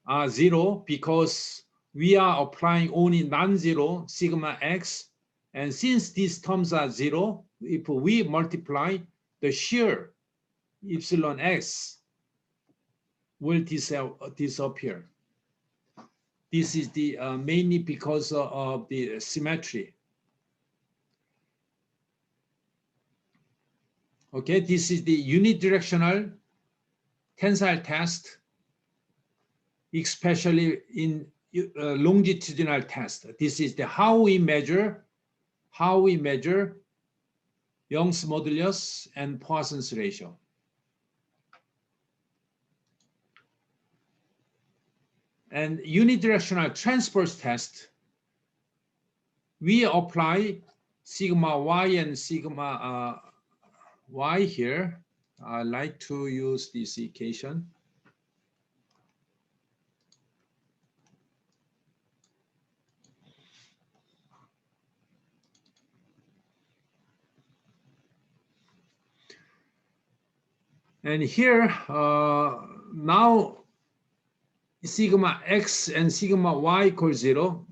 are 0 because we are applying only non-zero sigma x. And since these terms are 0, if we multiply, the shear epsilon x will disappear. This is the mainly because of the symmetry. Okay, this is the unidirectional tensile test, especially in longitudinal test. This is the how we measure Young's modulus and Poisson's ratio. And unidirectional transverse test, we apply sigma y and sigma y here. I like to use this equation. And here, now sigma x and sigma y equals 0.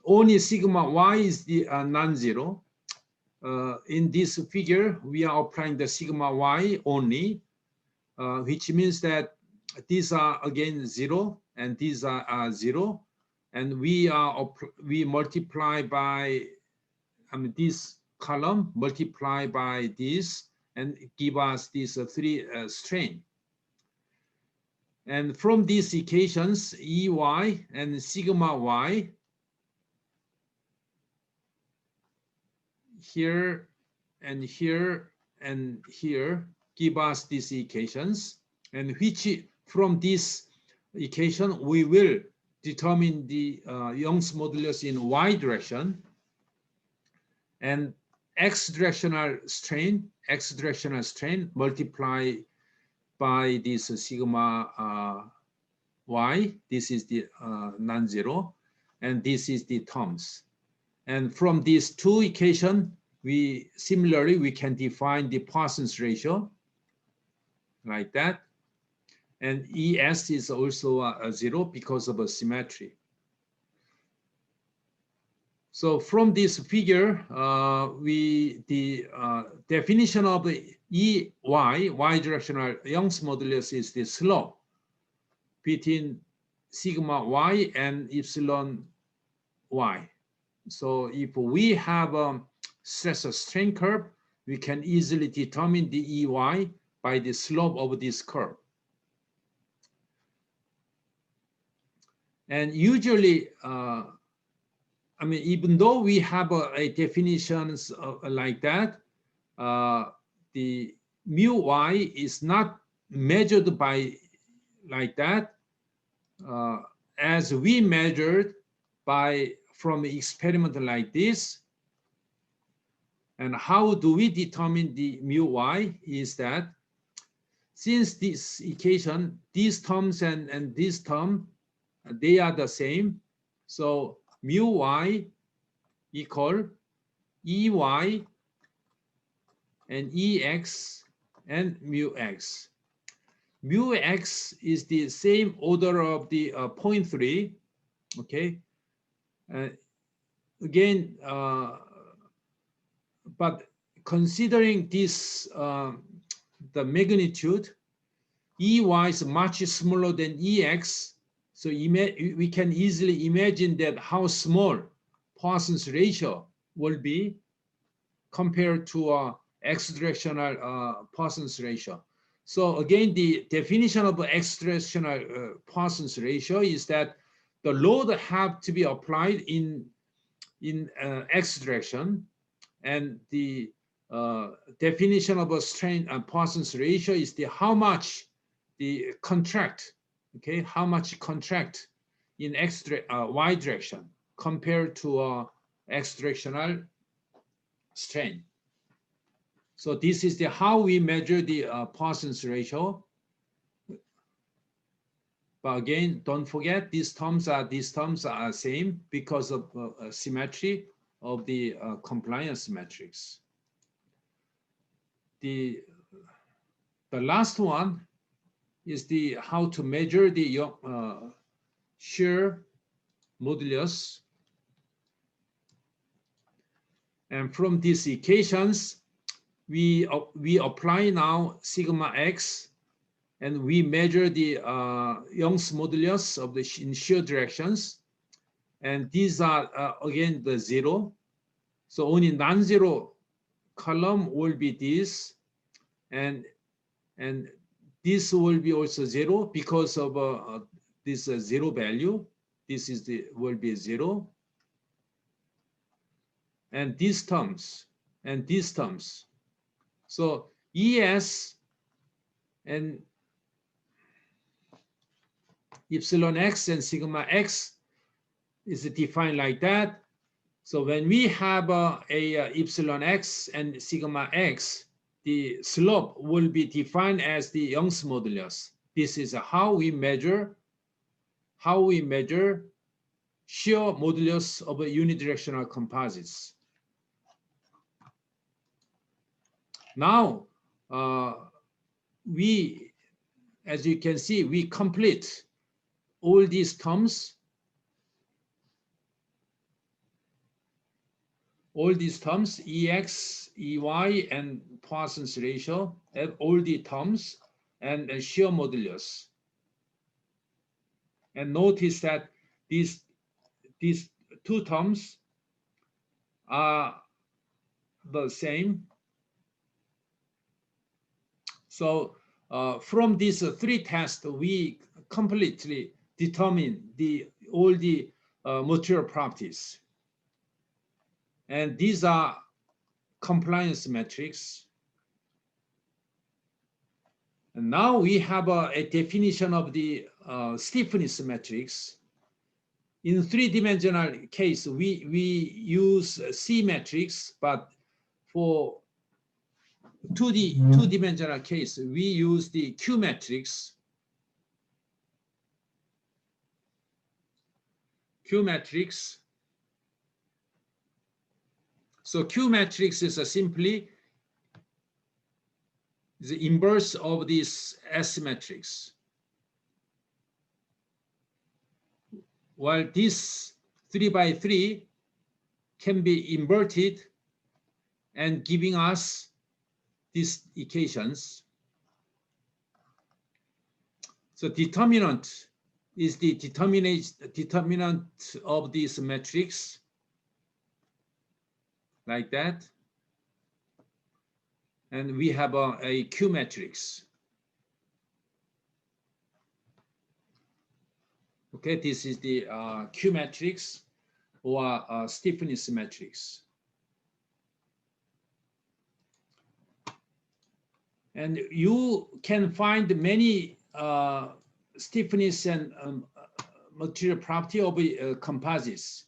Only sigma y is the non-zero. In this figure, we are applying the sigma y only, which means that these are again 0 and these are 0. And we multiply by, this column multiply by this and give us this 3 strain. And from these equations, EY and sigma y, here and here and here, give us these equations, and which from this equation we will determine the Young's modulus in y direction, and x directional strain multiply by this sigma y. This is the non-zero, and this is the terms. And from these two equations, we can define the Poisson's ratio like that. And ES is also a 0 because of a symmetry. So from this figure, the definition of the y directional Young's modulus is the slope between sigma y and epsilon y. So if we have a stress strain curve, we can easily determine the EY by the slope of this curve. And usually, even though we have a definitions like that, the mu y is not measured by like that, as we measured from an experiment like this. And how do we determine the mu y is that since this equation, these terms and this term, they are the same. So mu y equal EY and EX and mu x. Mu x is the same order of the 0.3, okay? Again, but considering this, the magnitude, EY is much smaller than EX, so we can easily imagine that how small Poisson's ratio will be. compared to x directional Poisson's ratio. So again, the definition of x directional Poisson's ratio is that the load have to be applied in x direction, and the definition of a strain Poisson's ratio is the how much the contract, okay, how much contract in y direction compared to x directional strain. So this is the how we measure the Poisson's ratio. But again, don't forget these terms are same because of symmetry of the compliance matrix. The last one is the how to measure the shear modulus. And from these equations, we apply now sigma x, and we measure the Young's modulus of the in shear directions. And these are again the 0. So only non-zero column will be this, and this will be also 0 because of this 0 value. This is will be 0. And these terms and these terms. So ES and epsilon x and sigma x is defined like that. So when we have a epsilon x and sigma x, the slope will be defined as the Young's modulus. This is how we measure shear modulus of a unidirectional composites. Now, we, as you can see, we complete all these terms. All these terms, EX, EY, and Poisson's ratio, have all the terms and shear modulus. And notice that these two terms are the same. So from these three tests, we completely determine all the material properties. And these are compliance metrics. And now we have a definition of the stiffness metrics. In three-dimensional case, we use C metrics, but for two-dimensional case, we use the Q metrics. Q metrics. So Q matrix is simply the inverse of this S matrix. While this 3 by 3 can be inverted and giving us these equations. So determinant is the determinant of this matrix, like that. And we have a Q matrix. Okay, this is the Q matrix or stiffness matrix. And you can find many stiffness and material property of composites.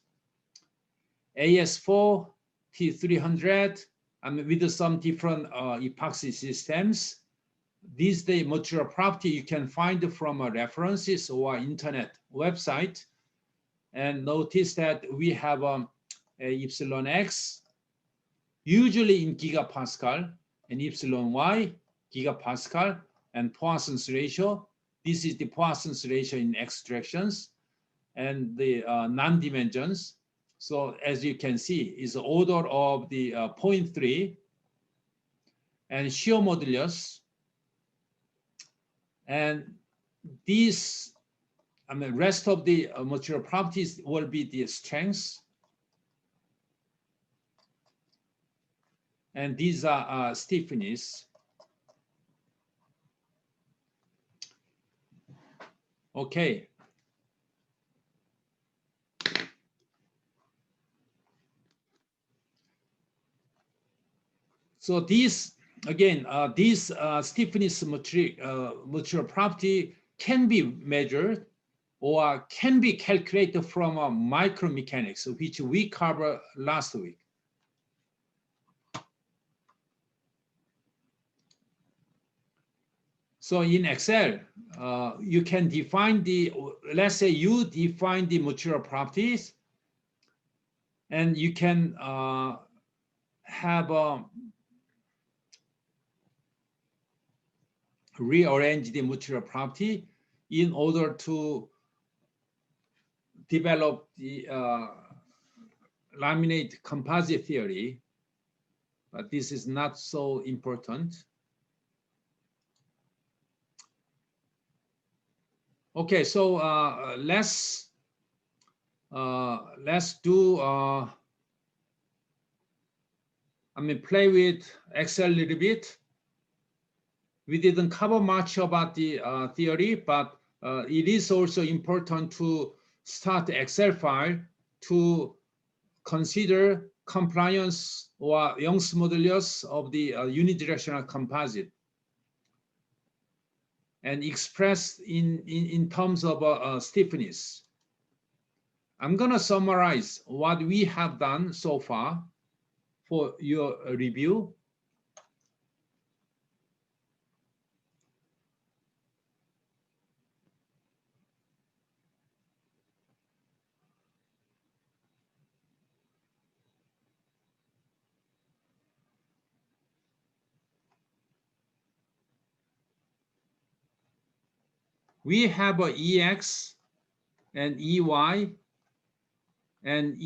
AS4, T300, with some different epoxy systems. These the material property you can find from references or internet website. And notice that we have a epsilon x, usually in gigapascal, and epsilon y, gigapascal, and Poisson's ratio. This is the Poisson's ratio in x directions, and the non-dimensions. So as you can see, is the order of the 0.3, and shear modulus. And these, rest of the material properties will be the strengths. and these are stiffness. Okay. So these, again, these stiffness material property can be measured or can be calculated from micromechanics, which we covered last week. So in Excel, you can define the, let's say you define the material properties, and you can have rearrange the material property in order to develop the laminate composite theory, but this is not so important. Okay, so let's do play with Excel a little bit. We didn't cover much about the theory, but it is also important to start the Excel file to consider compliance or Young's modulus of the unidirectional composite and expressed in terms of stiffness. I'm going to summarize what we have done so far for your review. We have a EX and EY and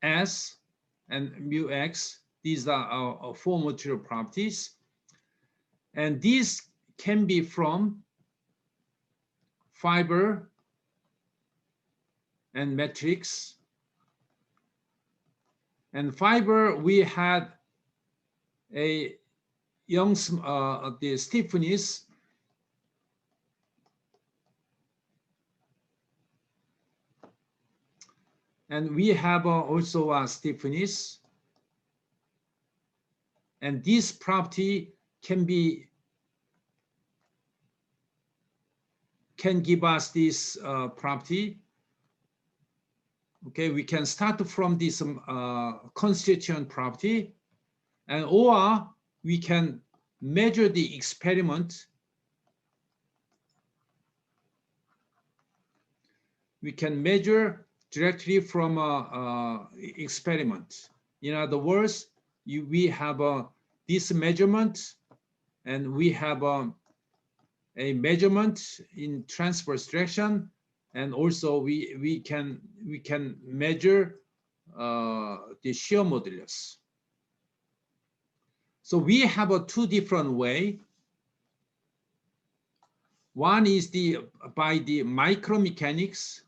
ES and mu X. These are our four material properties. And these can be from fiber and matrix. And fiber, we had a Young's the stiffness and we have also a stiffness, and this property can give us this property. Okay, we can start from this constituent property, and or we can measure the experiment. We can measure directly from experiment. In other words, we have this measurement, and we have a measurement in transverse direction, and also we can measure the shear modulus. So we have two different way. One is by the micromechanics.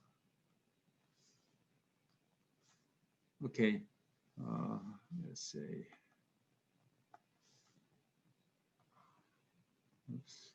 Okay, let's say. Oops.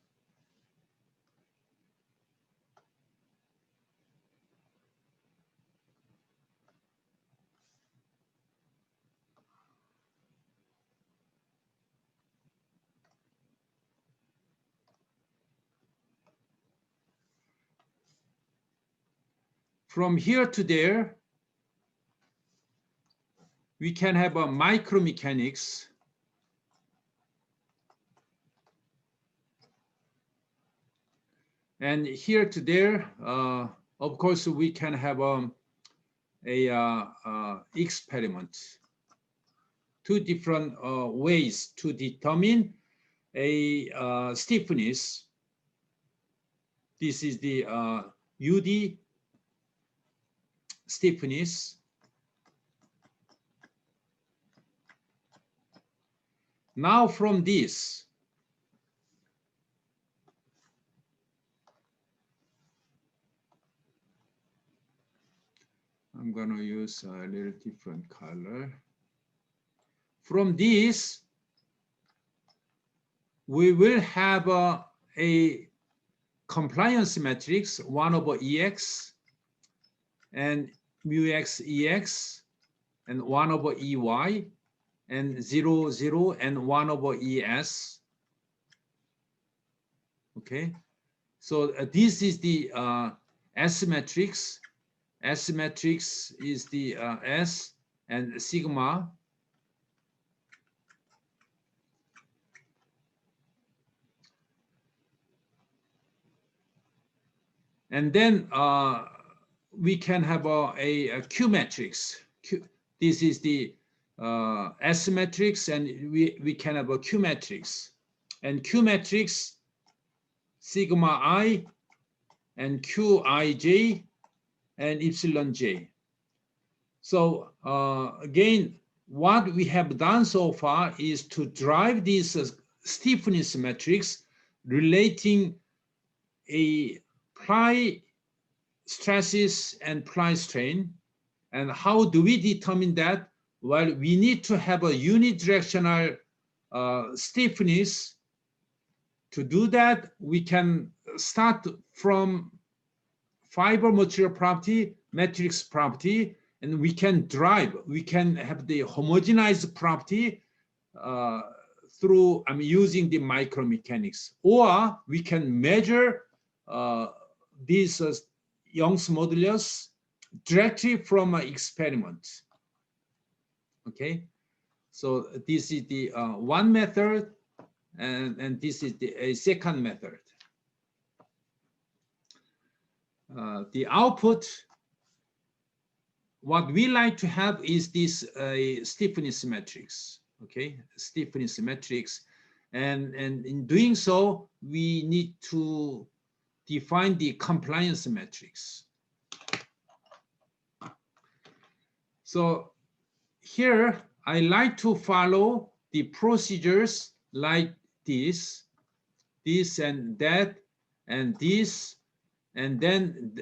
From here to there, we can have a micromechanics. And here to there, of course, we can have a experiment. Two different ways to determine a stiffness. This is the UD stiffness. Now from this, I'm going to use a little different color. from this, we will have a compliance matrix 1 over EX and mu x EX and 1 over EY and 0, 0 and 1 over ES. Okay, so this is the S matrix. S matrix is the S and sigma. And then we can have a Q matrix. This is the S matrix, and we can have a Q matrix. And Q matrix, sigma I and Qij and epsilon j. So again, what we have done so far is to drive this stiffness matrix relating a ply stresses and ply strain. And how do we determine that? Well, we need to have a unidirectional stiffness. To do that, we can start from fiber material property, matrix property, and we can have the homogenized property through using the micromechanics, or we can measure these Young's modulus directly from an experiment. Okay, so this is the one method, and this is the second method. The output, what we like to have is this stiffness matrix. Okay, stiffness matrix, and in doing so, we need to define the compliance matrix. So here, I like to follow the procedures like this and that, and this, and then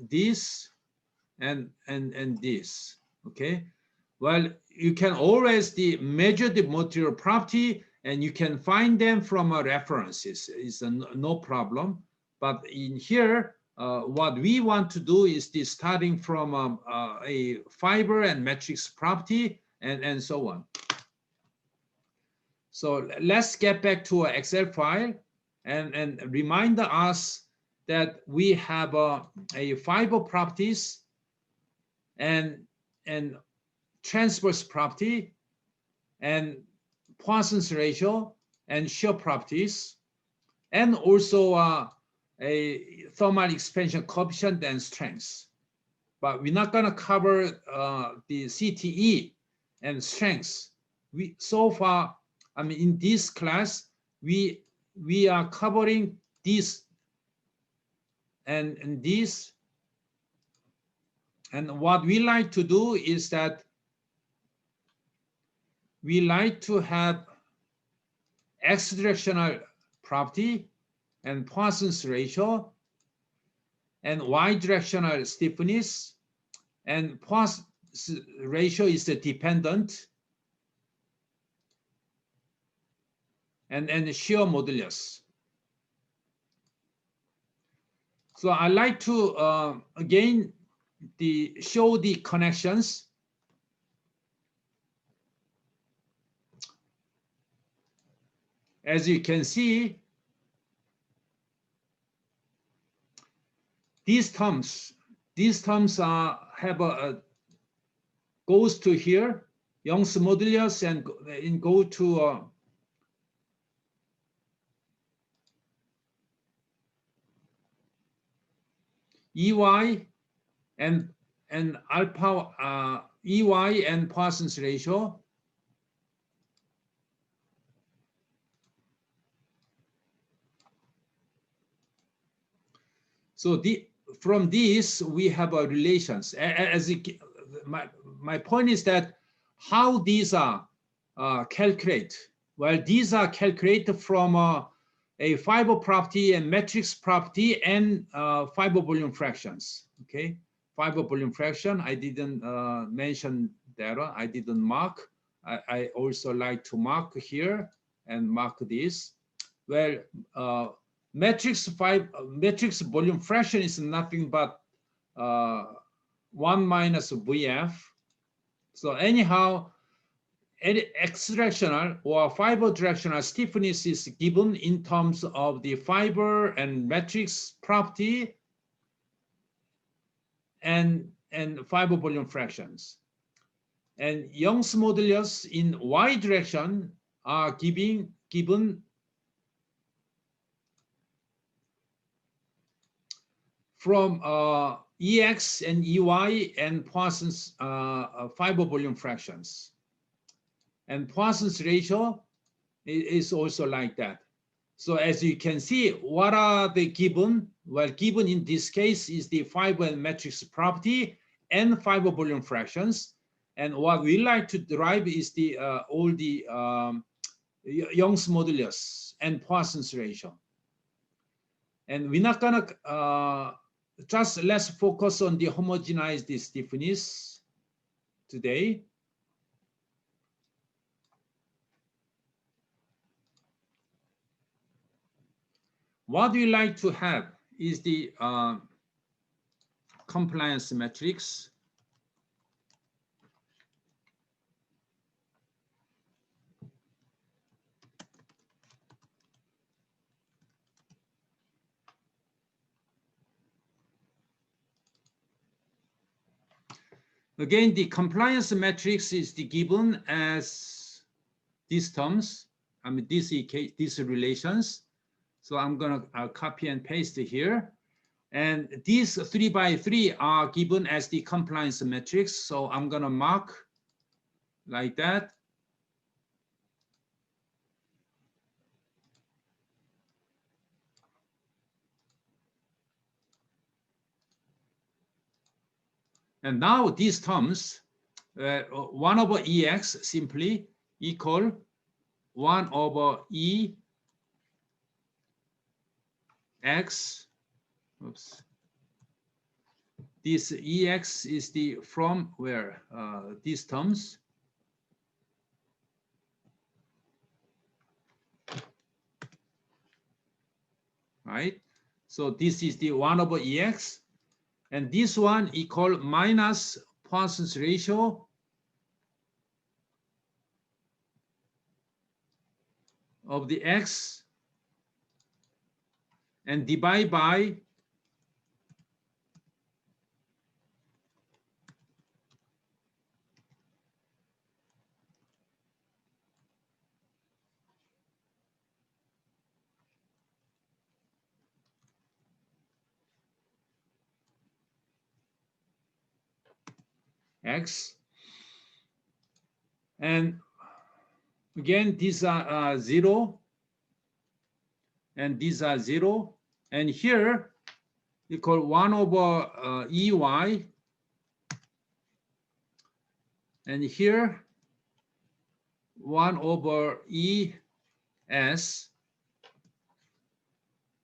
this, and this. Okay. Well, you can always measure the material property, and you can find them from references. It's no problem. But in here, what we want to do is starting from a fiber and matrix property and so on. So let's get back to an Excel file and remind us that we have a fiber properties and transverse property and Poisson's ratio and shear properties, and also a thermal expansion coefficient and strength. But we're not going to cover the CTE and strengths. So far, in this class, we are covering this and this. And what we like to do is that we like to have x-directional property and Poisson's ratio and y-directional stiffness, and Poisson's ratio is the dependent, and shear modulus. So I like to again show the connections. As you can see, these terms goes to here, Young's modulus, and go to EY and alpha EY and Poisson's ratio. So from this we have relations. My point is that how these are calculated. Well, these are calculated from a fiber property and matrix property and fiber volume fractions. Okay, fiber volume fraction. I didn't mention that. I didn't mark. I also like to mark here and mark this. Well, matrix volume fraction is nothing but 1 minus VF. So anyhow, any x-directional or fiber directional stiffness is given in terms of the fiber and matrix property and fiber volume fractions. And Young's modulus in y direction are given from Ex and Ey and Poisson's fiber volume fractions. And Poisson's ratio is also like that. So as you can see, what are the given? Well, given in this case is the fiber and matrix property and fiber volume fractions. And what we like to derive is the all the Young's modulus and Poisson's ratio. And we're not gonna just let's focus on the homogenized stiffness today. What we like to have is the compliance matrix. Again, the compliance matrix is the given as these terms, I mean these relations. So I'm gonna copy and paste here. And these 3 by 3 are given as the compliance matrix. So I'm gonna mark like that. And now these terms, 1 over Ex simply equal 1 over Ex. Oops. This Ex is the from where these terms. Right? So this is the 1 over Ex. And this one equal minus Poisson's ratio of the X and divide by X. And again, these are 0 and these are 0. And here equal 1 over EY. And here 1 over ES.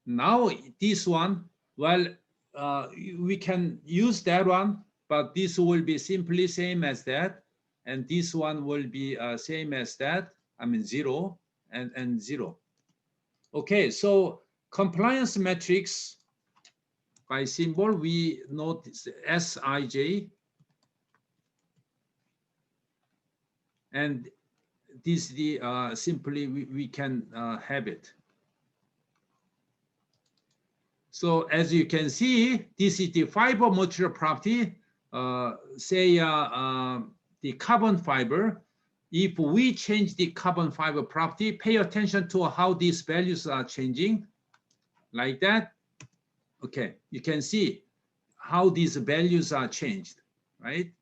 Now this one, well, we can use that one, but this will be simply same as that. And this one will be same as that. I mean 0 and 0. Okay, so compliance matrix by symbol, we note Sij. And this the simply we can have it. So as you can see, this is the fiber material property. Say the carbon fiber. If we change the carbon fiber property, pay attention to how these values are changing, like that. Okay, you can see how these values are changed, right?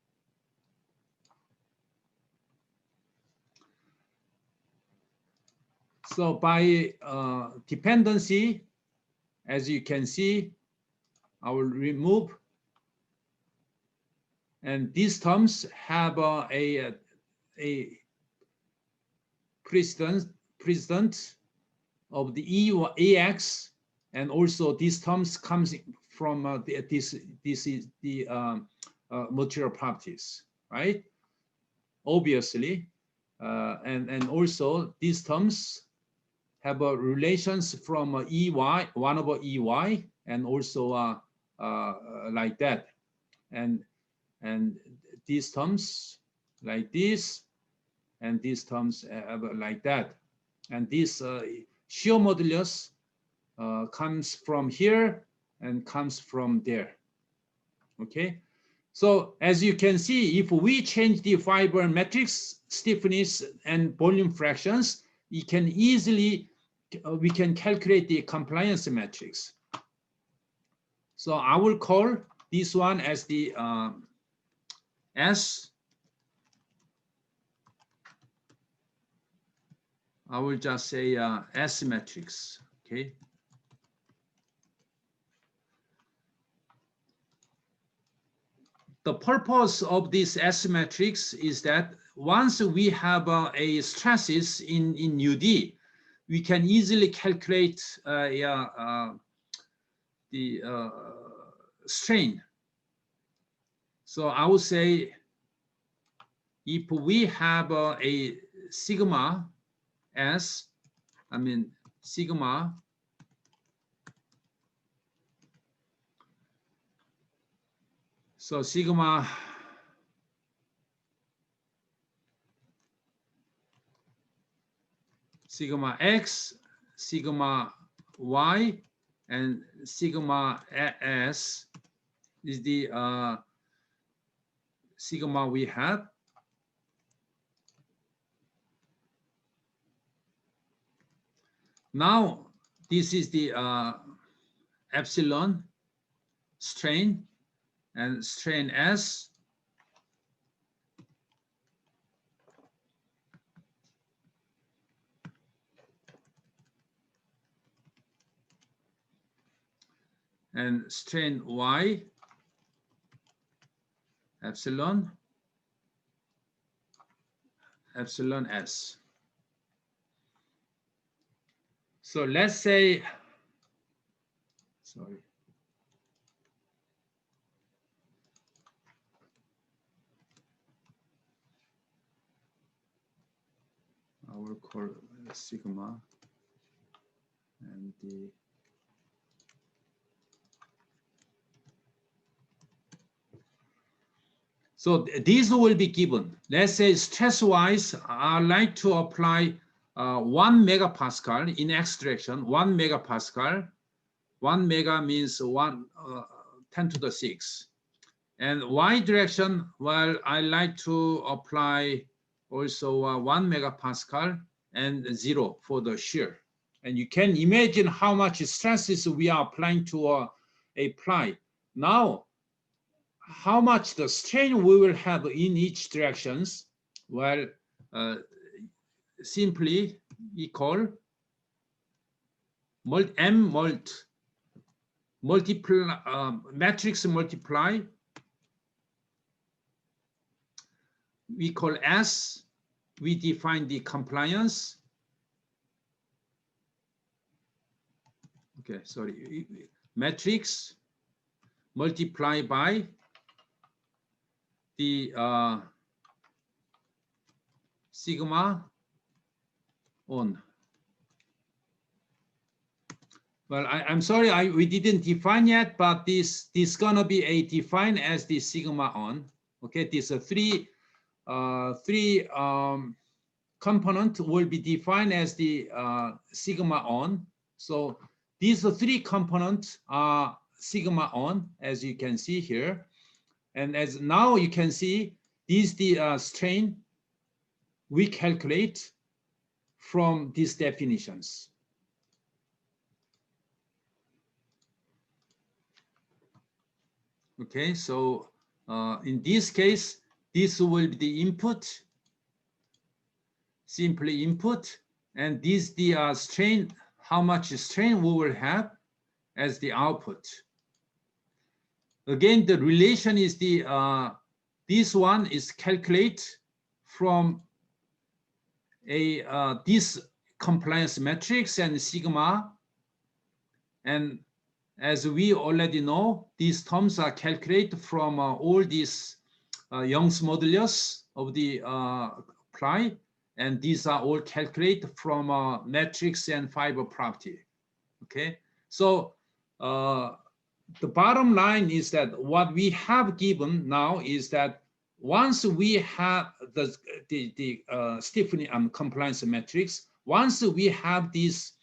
So by dependency, as you can see, I will remove. And these terms have a precedent of the Ex, and also these terms comes from this is the material properties, right? Obviously. and also these terms have relations from EY, 1 over EY, and also like that. And these terms like this, and these terms like that. And this shear modulus comes from here and comes from there. Okay. So as you can see, if we change the fiber matrix stiffness and volume fractions, we can calculate the compliance matrix. So I will call this one as the S. I will just say S matrix. Okay. The purpose of this S matrix is that once we have a stresses in UD, we can easily calculate the strain. So I would say if we have a sigma S, I mean sigma so sigma X, sigma Y, and sigma S is the sigma we have. Now this is the epsilon strain, and strain S and strain Y epsilon S. So let's say, sorry. I will call sigma and the so these will be given. Let's say stress-wise, I like to apply 1 megapascal in X direction, 1 megapascal. 1 mega means 10 to the 6. And Y direction, well, I like to apply also 1 megapascal and 0 for the shear. And you can imagine how much stresses we are applying to a ply. Now, how much the strain we will have in each directions? Well, simply equal matrix multiply. We call S. We define the compliance. Okay, sorry. Matrix multiply by the sigma on. Well, I'm sorry, we didn't define yet, but this gonna be a defined as the sigma on. Okay, these are three component will be defined as the sigma on. So these three components are sigma on, as you can see here. And as now you can see, these the strain we calculate from these definitions. Okay, so in this case, this will be the input, simply input, and this the strain, how much strain we will have as the output. Again, the relation is the this one is calculate from a this compliance matrix and sigma, and as we already know, these terms are calculated from all these Young's modulus of the ply, and these are all calculated from matrix and fiber property. Okay, so the bottom line is that what we have given now is that once we have the stiffening compliance matrix, once we have this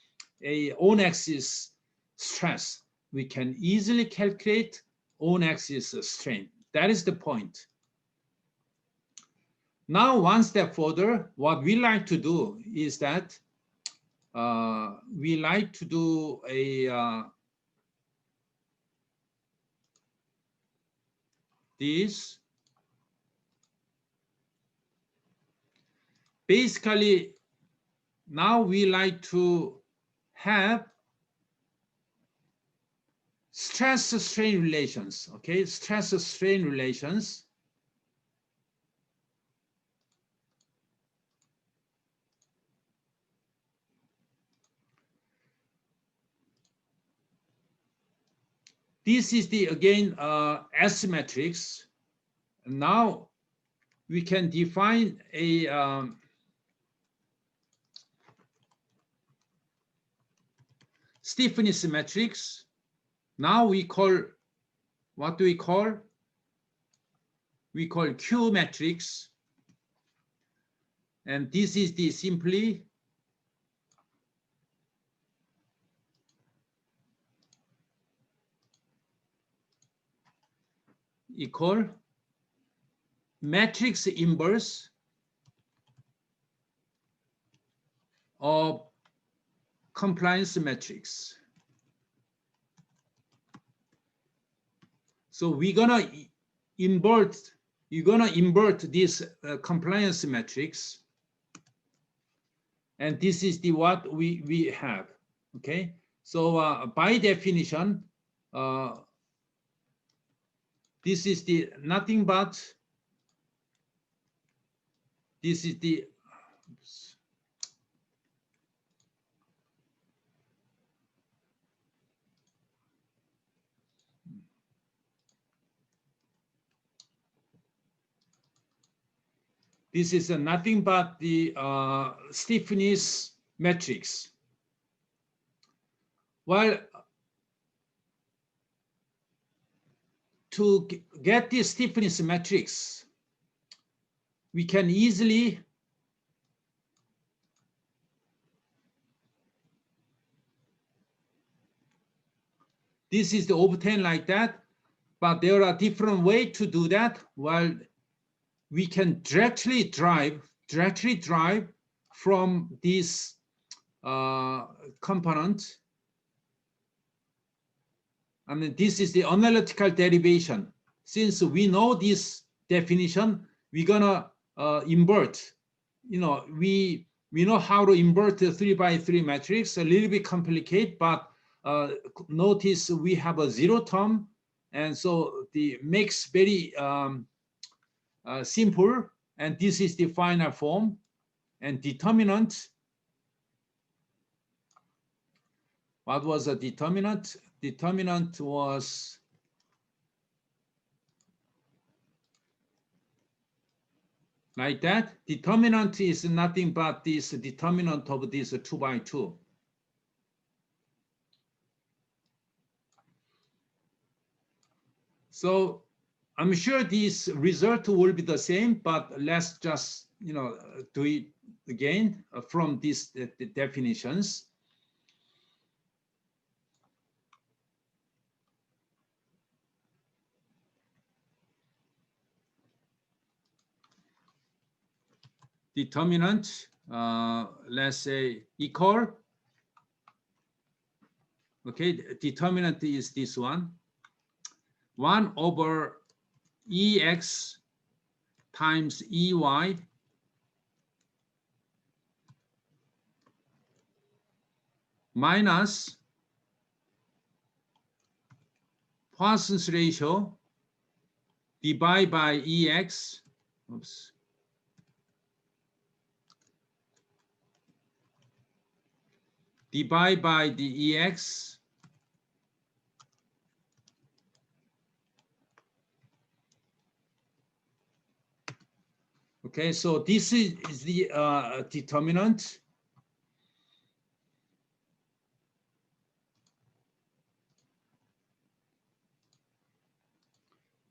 on-axis stress, we can easily calculate on-axis strain. That is the point. Now, one step further, what we like to do is that we like to do this. Basically, now we like to have stress-strain relations, okay? Stress-strain relations. This is the, again, S matrix. Now we can define a stiffness matrix. Now we call, what do we call? We call Q matrix. And this is the simply equal matrix inverse of compliance matrix. So you're gonna invert this compliance matrix, and this is the what we have. Okay, so by definition, this is the nothing but this is the this is nothing but the stiffness matrix. Well, to get the stiffness matrix, we can easily this is the obtain like that, but there are different ways to do that. Well, we can directly drive from this component. I mean, this is the analytical derivation. Since we know this definition, we're gonna invert. You know, we know how to invert the 3x3 matrix. A little bit complicated, but notice we have a zero term, and so the makes very simple. And this is the final form. And determinant. What was the determinant? Determinant was like that. Determinant is nothing but this determinant of this 2x2. So I'm sure this result will be the same, but let's just do it again from these the definitions. Determinant, let's say equal. Okay, determinant is this one. 1 over EX times EY minus Poisson's ratio divided by EX. Oops. Divide by the EX Okay, so this is the determinant.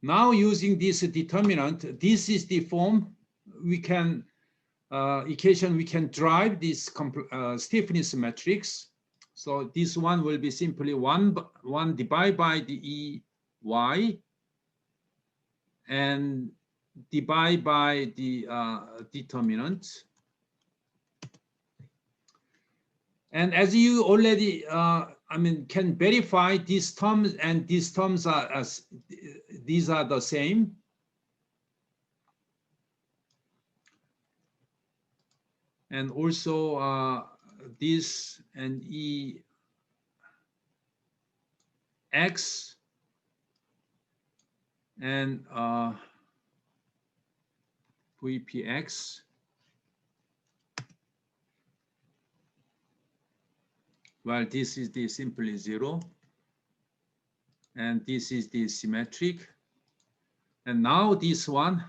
Now using this determinant, this is the form we can equation we can drive this stiffness matrix. So this one will be simply one divided by the EY and divide by the determinant. And as you already, can verify these terms, and these terms are these are the same. And also this and EX and VPX. Well, this is the simply 0. And this is the symmetric. And now this one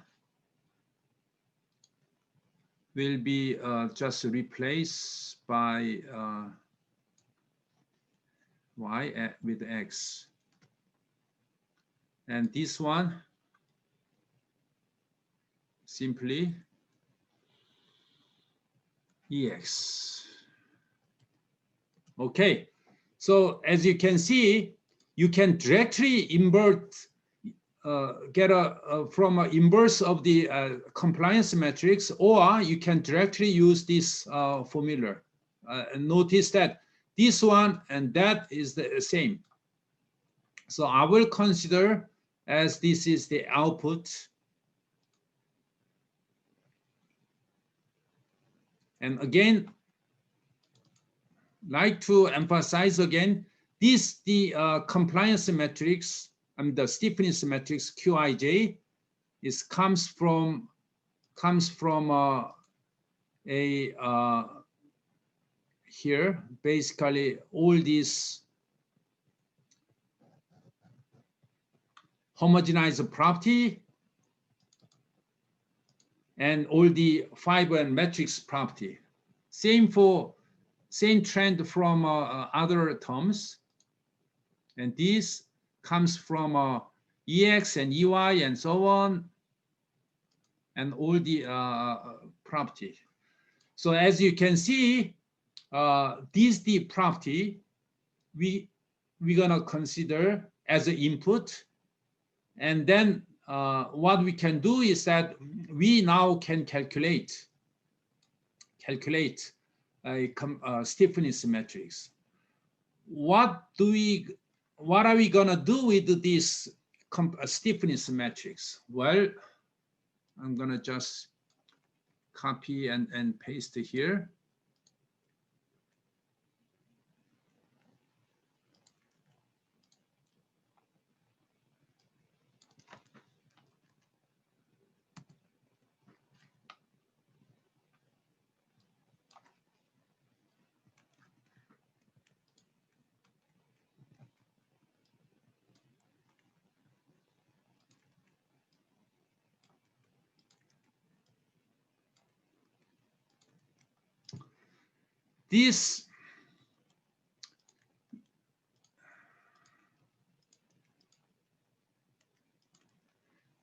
will be just replaced by Y with X. And this one simply EX. Okay, so as you can see, you can directly invert, get from an inverse of the compliance matrix, or you can directly use this formula. Notice that this one and that is the same. So I will consider as this is the output. And again, like to emphasize again, this the compliance matrix, the stiffness matrix Qij is comes from here basically all these homogenized property and all the fiber and matrix property. Same trend from other terms. And this comes from EX and EY and so on, and all the property. So as you can see, this the property we're gonna consider as an input. And then what we can do is that we now can calculate a stiffness matrix. What are we gonna do with this stiffness matrix? Well, I'm gonna just copy and paste here.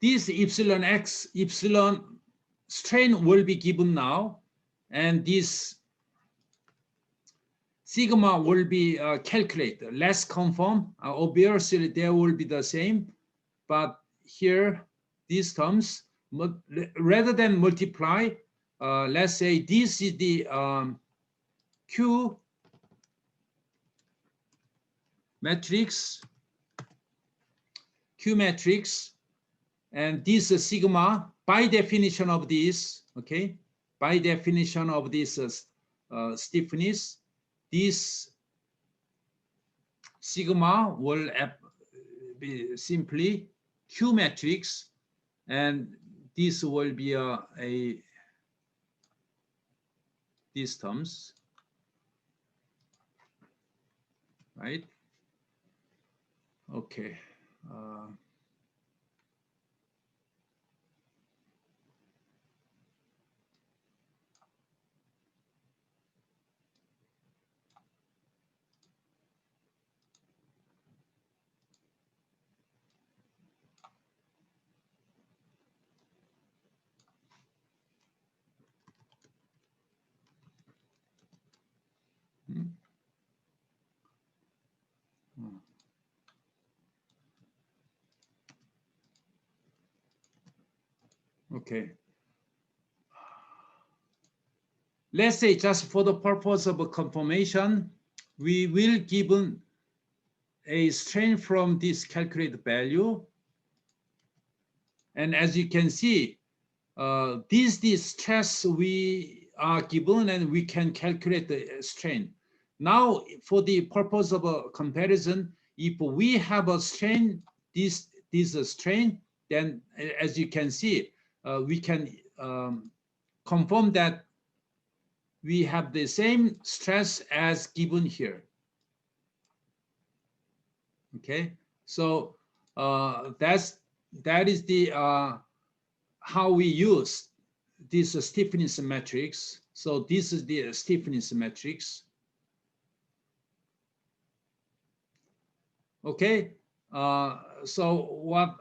This epsilon x, epsilon strain will be given now, and this sigma will be calculated, less confirm. Obviously, they will be the same, but here, these terms, rather than multiply, let's say this is the Q matrix, and this sigma, by definition of this, okay, by definition of this stiffness, this sigma will be simply Q matrix, and this will be these terms, right? Okay. Okay. Let's say just for the purpose of a confirmation, we will given a strain from this calculated value. And as you can see, this is the stress we are given and we can calculate the strain. Now, for the purpose of a comparison, if we have a strain, this strain, then as you can see, we can confirm that we have the same stress as given here. Okay, so that is the how we use this stiffness matrix. So this is the stiffness matrix. Okay, so what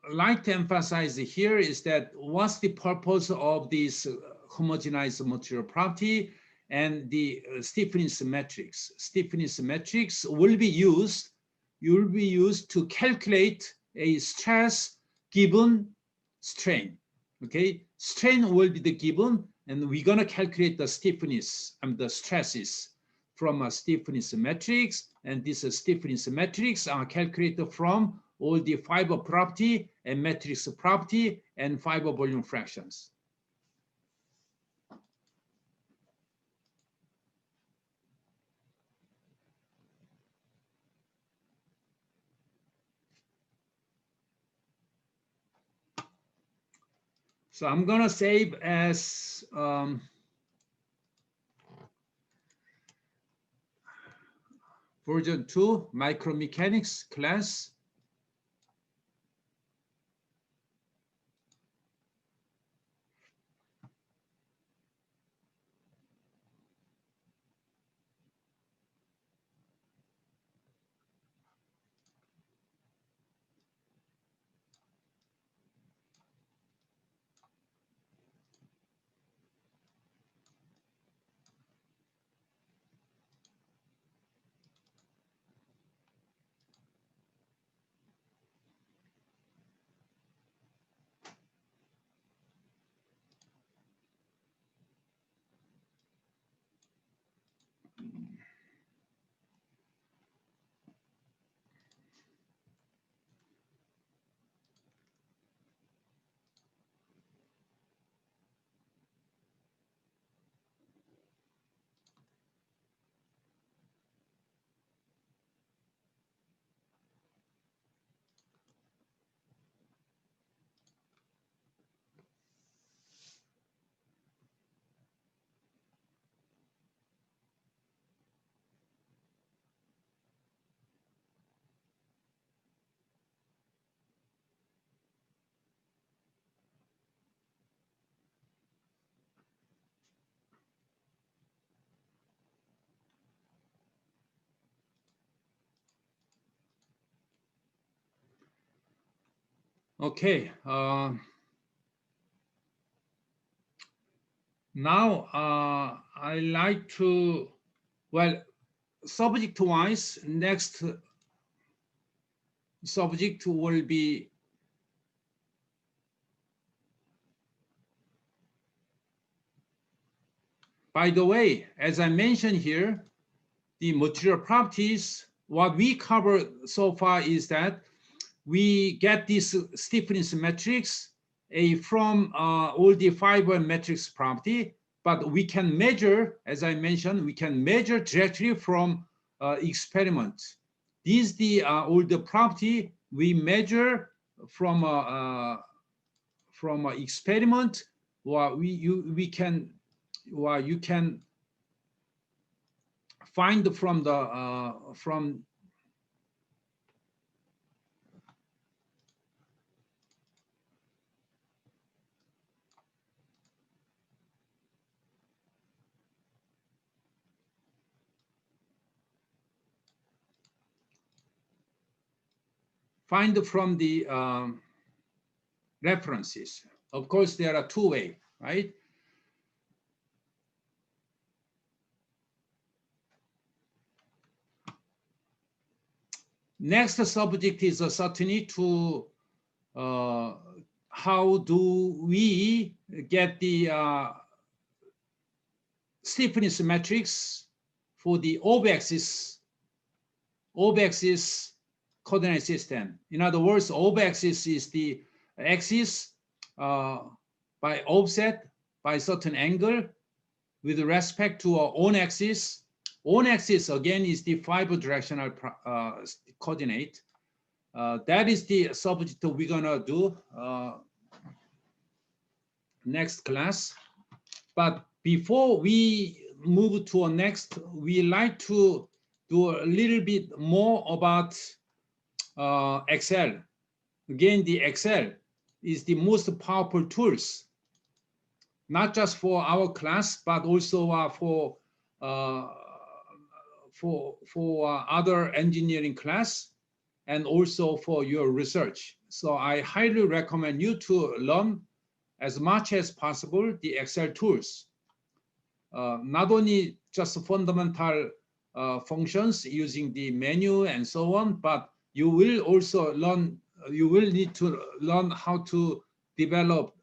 I'd like to emphasize here is that what's the purpose of this homogenized material property and the stiffness matrix. Stiffness matrix will be used to calculate a stress given strain. Okay, strain will be the given, and we're gonna calculate the stiffness and the stresses from a stiffness matrix, and this stiffness matrix are calculated from all the fiber property and matrix property and fiber volume fractions. So I'm gonna save as version 2 micromechanics class. Okay, now I like to, well, subject wise, next subject will be by the way, as I mentioned here, the material properties, what we covered so far is that we get this stiffness matrix from all the fiber matrix property, but we can measure, as I mentioned, we can measure directly from experiments. These the all the property we measure from a experiment, or we can, or you can find from the references. Of course, there are two ways, right? Next subject is certainly to how do we get the stiffness matrix for the ob-axis coordinate system. In other words, ob-axis is the axis by offset by a certain angle with respect to our own axis. Own axis again is the fiber directional coordinate. That is the subject we're gonna do next class. But before we move to our next, we like to do a little bit more about Excel. Again, the Excel is the most powerful tools, not just for our class, but also for other engineering class, and also for your research. So I highly recommend you to learn as much as possible the Excel tools. Not only just fundamental functions using the menu and so on, but you will also learn, you will need to learn how to develop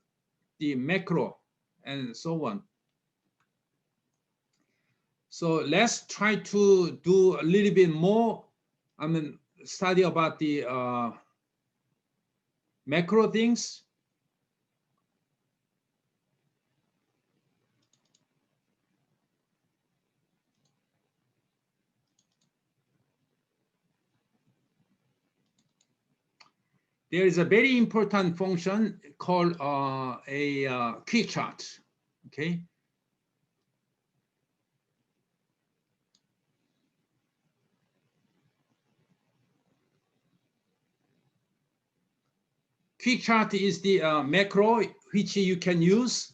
the macro and so on. So let's try to do a little bit more, study about the macro things. There is a very important function called a quick chart, okay? Quick chart is the macro which you can use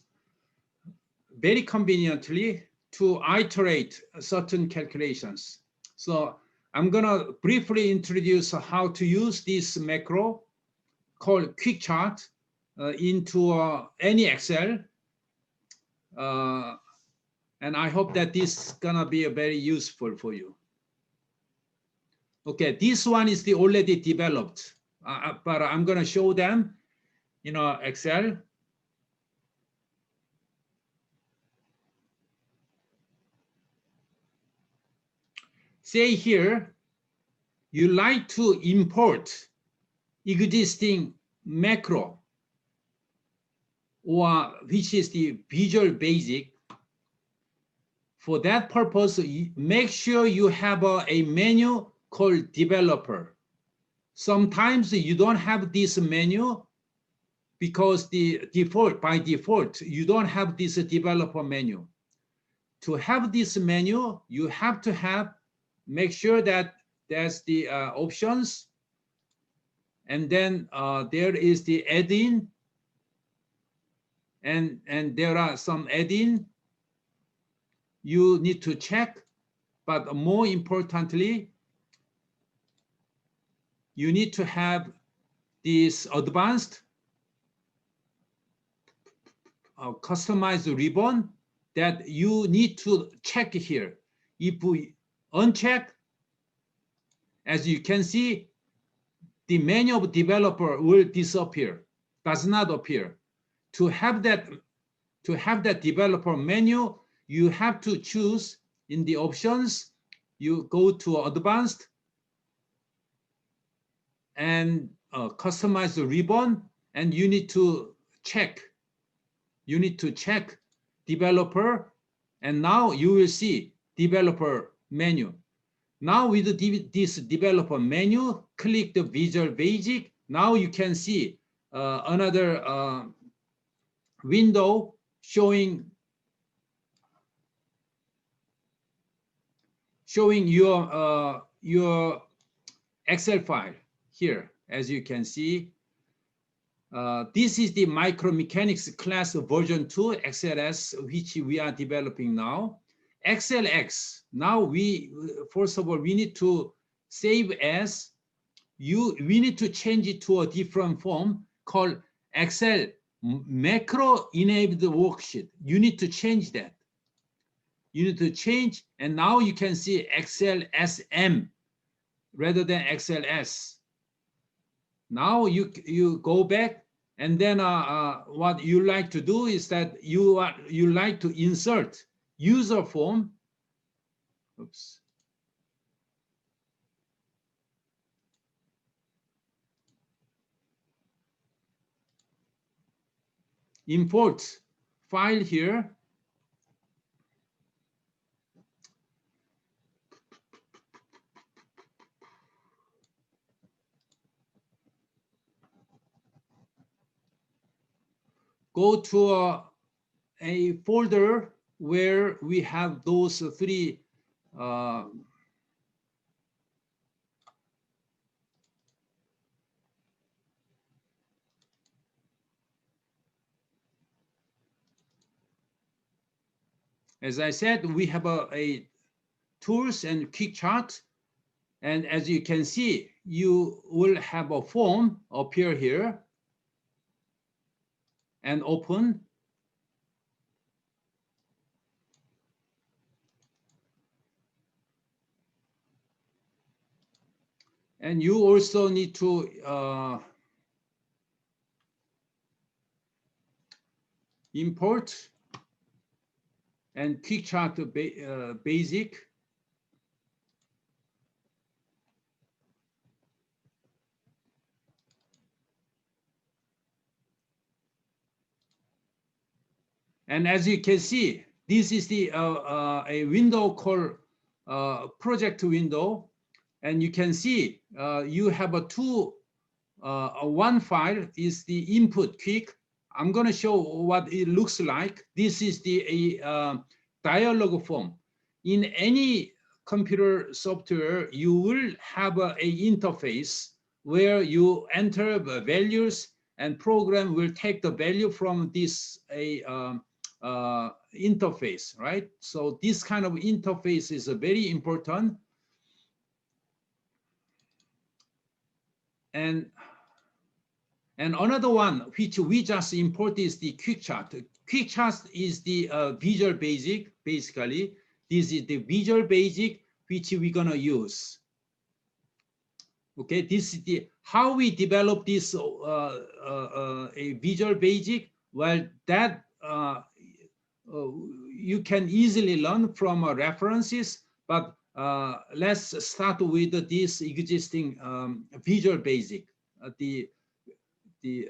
very conveniently to iterate certain calculations. So I'm gonna briefly introduce how to use this macro called quick chart into any Excel. And I hope that this is gonna be very useful for you. Okay, this one is the already developed, but I'm gonna show them in Excel. Say here, you like to import existing macro, or which is the Visual Basic. For that purpose, make sure you have a menu called developer. Sometimes you don't have this menu because by default, you don't have this developer menu. To have this menu, you have to make sure that there's the options, and then there is the add-in, and there are some add-in you need to check, but more importantly, you need to have this advanced customized ribbon that you need to check here. If we uncheck, as you can see, the menu of developer will disappear, does not appear. To have that developer menu, you have to choose in the options, you go to advanced and customize the ribbon, and you need to check. You need to check developer, and now you will see developer menu. Now with this developer menu, click the Visual Basic. Now you can see another window showing your Excel file here. As you can see, this is the micromechanics class version 2 XLS, which we are developing now. XLX, now first of all, we need to save as, we need to change it to a different form called Excel macro enabled worksheet. You need to change that. You need to change, and now you can see Excel SM rather than XLS. Now you go back And then what you like to do is that you like to insert user form. Oops. Import file here. Go to a folder where we have those three as I said, we have a tools and quick chart. And as you can see, you will have a form appear here and open. And you also need to import and quick chart basic. And as you can see, this is the a window called project window. And you can see you have a one file is the input quick. I'm going to show what it looks like. This is the dialog form. In any computer software, you will have a interface where you enter the values and program will take the value from this interface, right? So this kind of interface is very important. And another one which we just import is the quick chart. Quick chart is the Visual Basic, basically. This is the Visual Basic which we're gonna use. Okay, this is the how we develop this a Visual Basic. Well, that you can easily learn from references, but let's start with this existing Visual Basic. The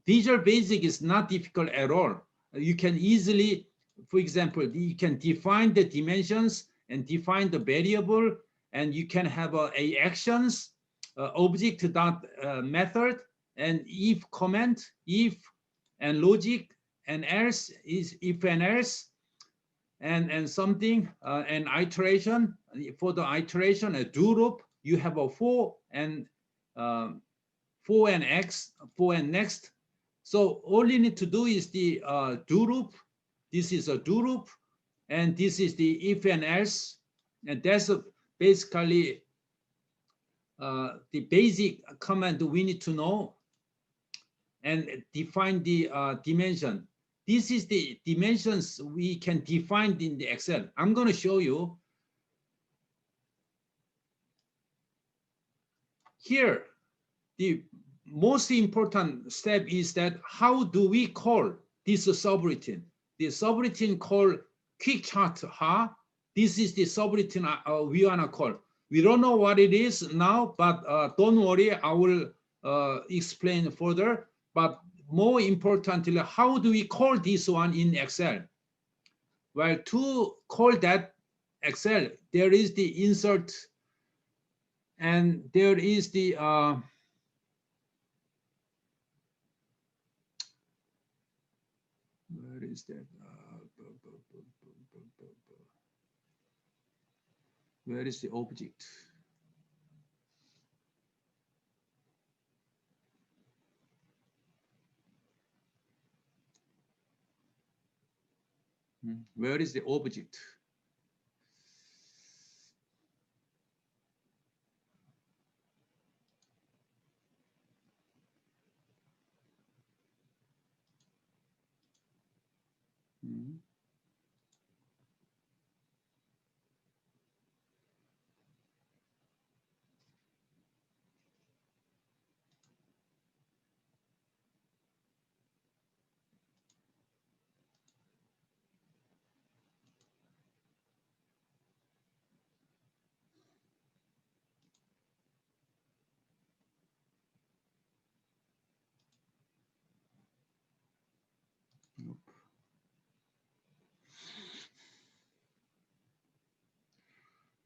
Visual Basic is not difficult at all. You can easily, for example, you can define the dimensions and define the variable, and you can have a actions object dot method and if comment, if and logic and else is if and else and something an iteration for the iteration a do loop. You have a for and for and next. So all you need to do is the do loop. This is a do loop, and this is the if and else, and that's basically the basic command we need to know and define the dimension. This is the dimensions we can define in the Excel. I'm going to show you here. The most important step is that how do we call this subroutine? The subroutine called quick chart. This is the subroutine we want to call. We don't know what it is now, but don't worry, I will explain further. But more importantly, how do we call this one in Excel? Well, to call that Excel, there is the insert and there is the where is that? Where is the object? Where is the object?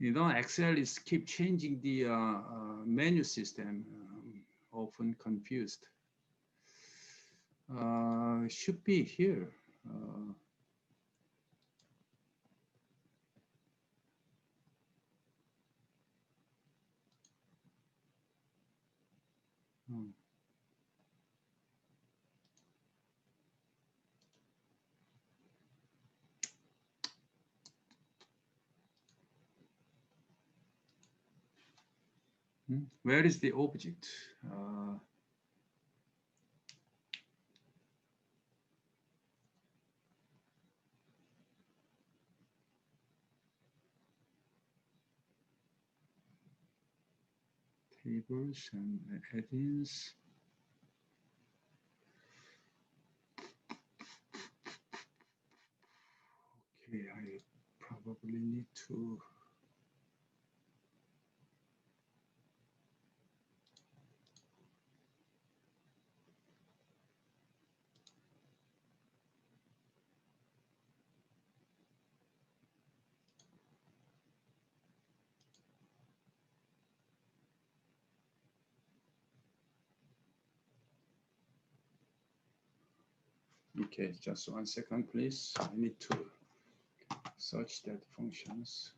Excel is keep changing the menu system. Often confused. Should be here. Hmm. Where is the object? Tables and add-ins. Okay, I probably need to. Okay, just 1 second, please. I need to search that functions.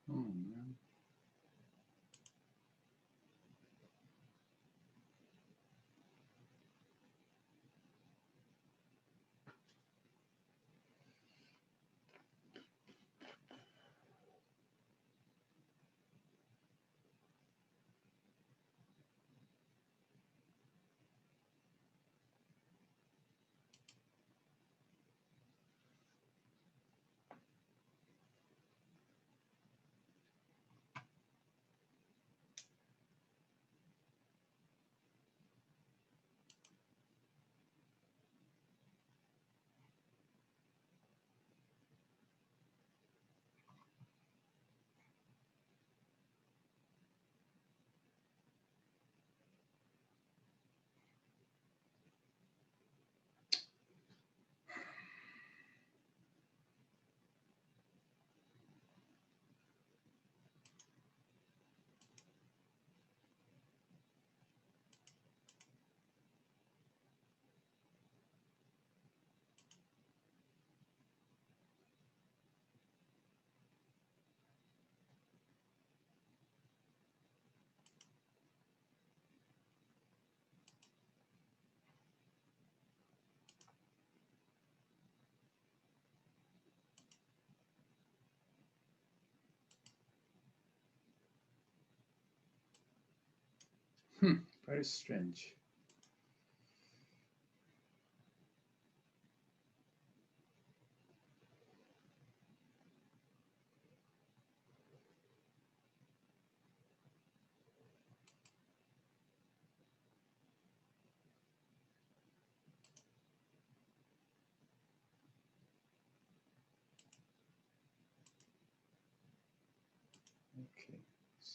Oh man. Very strange.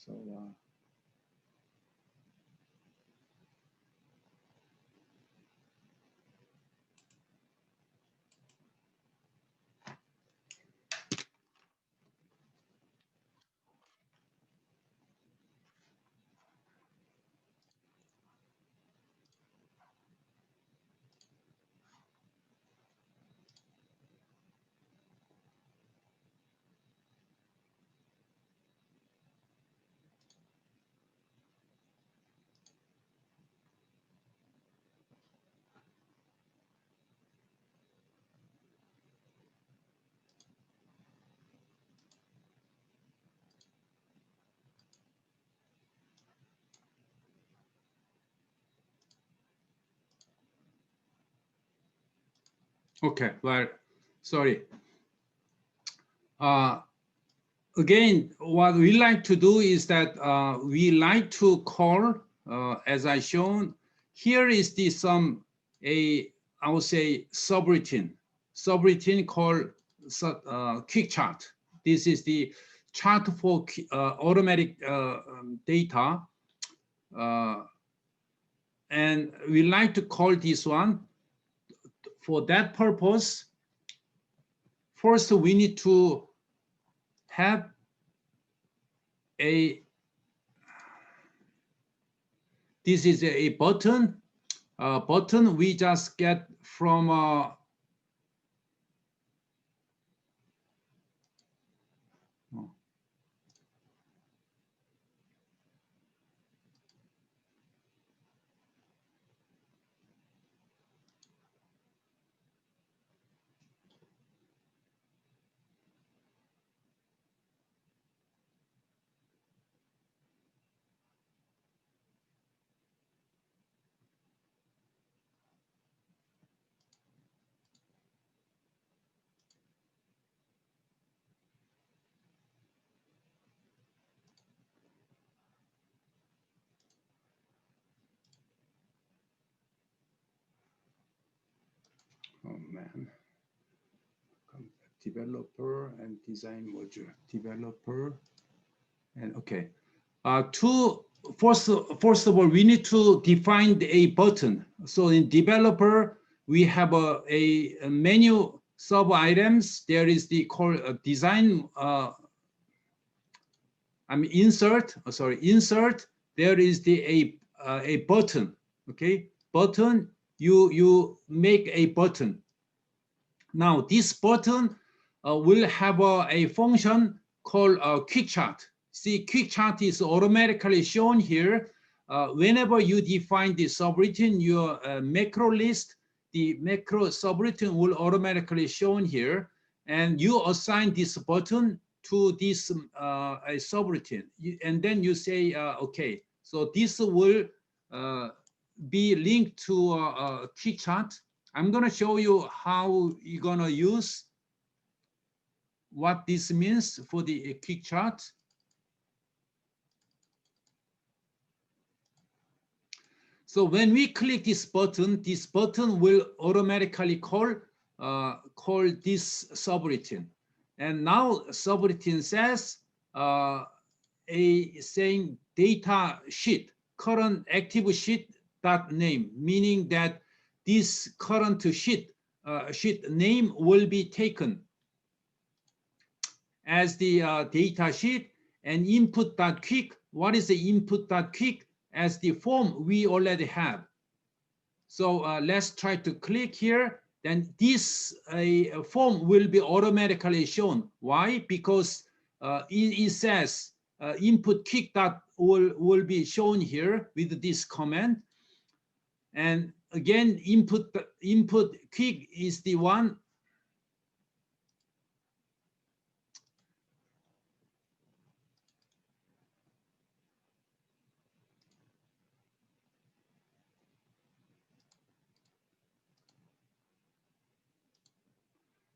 So okay, well, sorry. Again, what we like to do is that we like to call, as I shown, here is the I would say subroutine called quick chart. This is the chart for automatic data. And we like to call this one. For that purpose, first we need to have this is a button. Button we just get from oh man, developer and design module, developer, and okay. First of all, we need to define a button. So in developer, we have a menu sub items. There is the called design. Insert. Insert. There is the a button. Okay, button. You make a button. Now this button will have a function called quick chart. See, quick chart is automatically shown here. Whenever you define the subroutine, your macro list, the macro subroutine will automatically shown here, and you assign this button to this a subroutine, and then you say, okay, so this will be linked to a quick chart. I'm going to show you how you're going to use what this means for the quick chart. So when we click this button will automatically call this subroutine. And now subroutine says saying data sheet, current active sheet dot name, meaning that this current sheet name will be taken as the data sheet, and input.quick. What is the input.quick? As the form we already have. So let's try to click here. Then this form will be automatically shown. Why? Because it says input quick dot will be shown here with this command. And again, input quick is the one.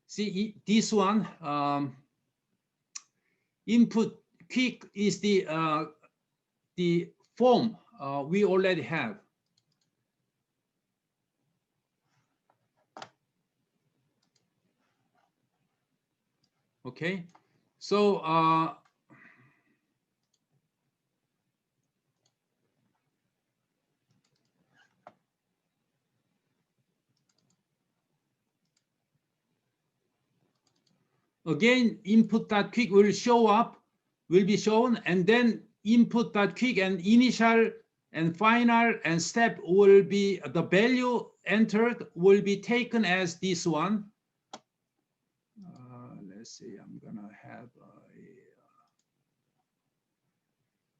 See, this one, input quick is the form we already have. Okay, so again, input.quick will show up, will be shown, and then input.quick and initial and final and step will be, the value entered will be taken as this one. Let's see, I'm gonna have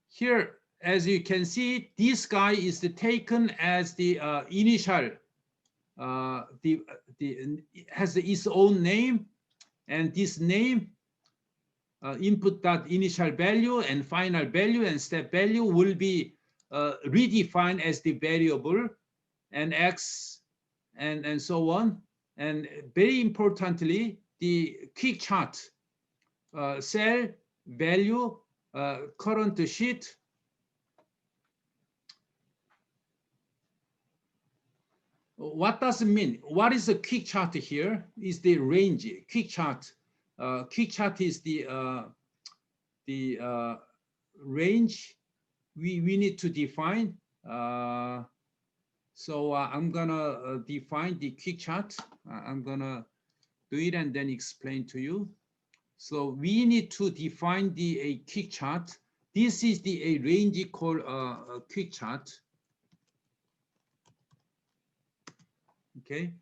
here, as you can see, this guy is taken as the initial, has its own name, and this name, input.initial value and final value and step value will be redefined as the variable, and x and so on. And very importantly, the quick chart, cell value, current sheet, what does it mean? What is a quick chart here? Is the range quick chart. Quick chart is the range we need to define. So I'm gonna define the quick chart. I'm gonna do it and then explain to you. So we need to define the quick chart. This is the range called a quick chart. Okay.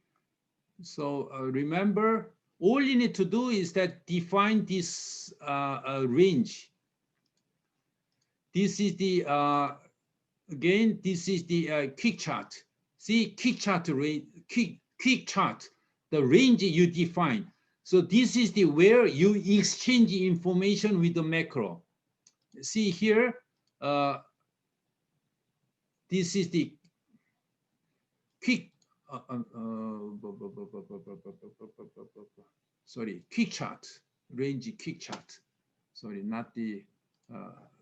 So remember, all you need to do is that define this range. This is the again. This is the quick chart. See, quick chart range, quick chart. The range you define. So this is the where you exchange information with the macro. See here. This is the quick. Sorry, quick chart, range quick chart. Sorry, not the.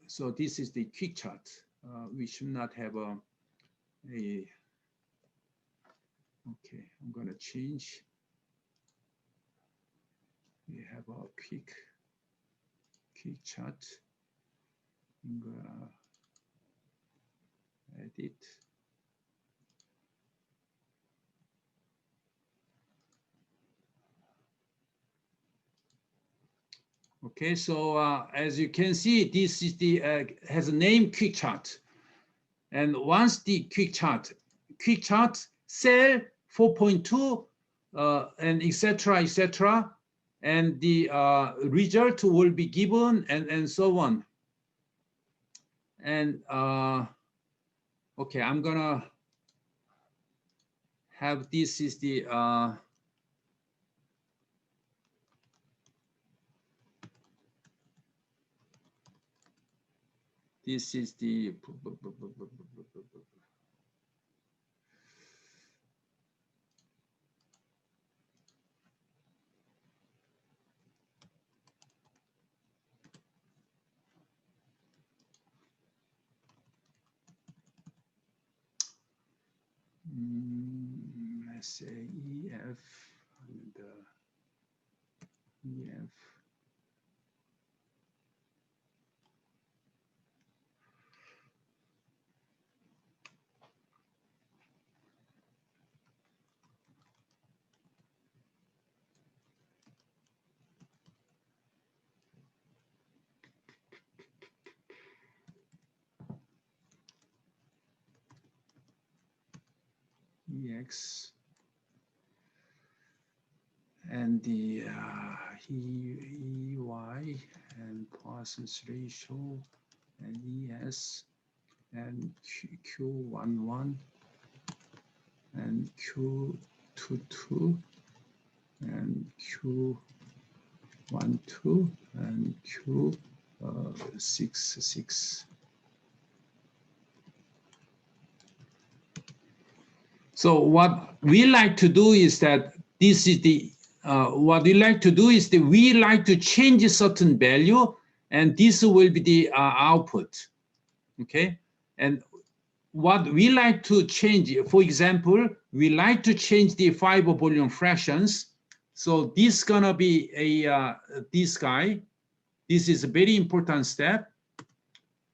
So this is the quick chart. We should not have a. Okay, I'm gonna change. We have a quick chart. I'm gonna edit. Okay, so as you can see, this is the has a name quick chart, and once the quick chart cell 4.2 and etc., and the result will be given, and so on. And okay, I'm gonna have this is the this is the let's say EF and EF. EX and the EY and Poisson's ratio and ES and Q11 and Q22 and Q12 and Q66. So what we like to do is that this is the what we like to do is that we like to change a certain value, and this will be the output. Okay, and what we like to change, for example, we like to change the fiber volume fractions. So this gonna be a this guy. This is a very important step.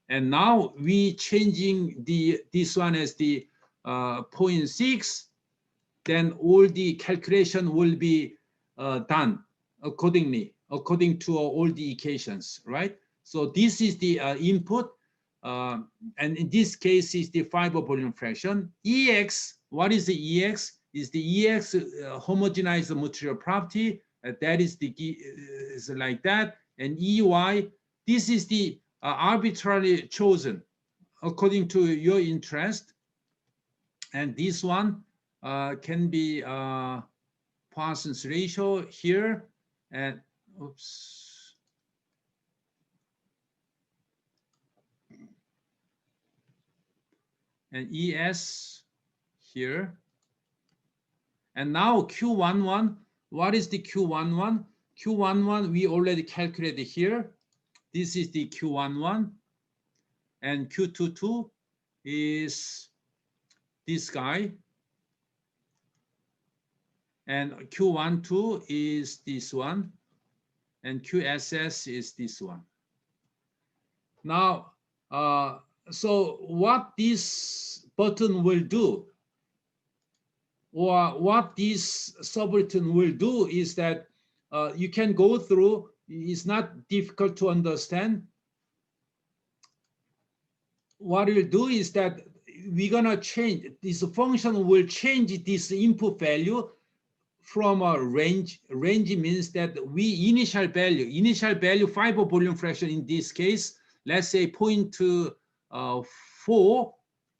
And now we changing this one as the 0.6. Then all the calculation will be done accordingly. according to all the equations, right? So this is the input, and in this case is the fiber volume fraction. EX, what is the EX? Is the EX homogenized material property? That is the is like that. And EY, this is the arbitrarily chosen according to your interest. And this one can be Poisson's ratio here, and oops. And ES here. And now Q11, what is the Q11? Q11 we already calculated here. This is the Q11. And Q22 is this guy. And Q12 is this one. And QSS is this one. Now, so what this button will do, or what this subroutine will do, is that you can go through. It's not difficult to understand. What we'll do is that we're gonna change this function. Will change this input value from a range. Range means that we initial value fiber volume fraction in this case, let's say 0.4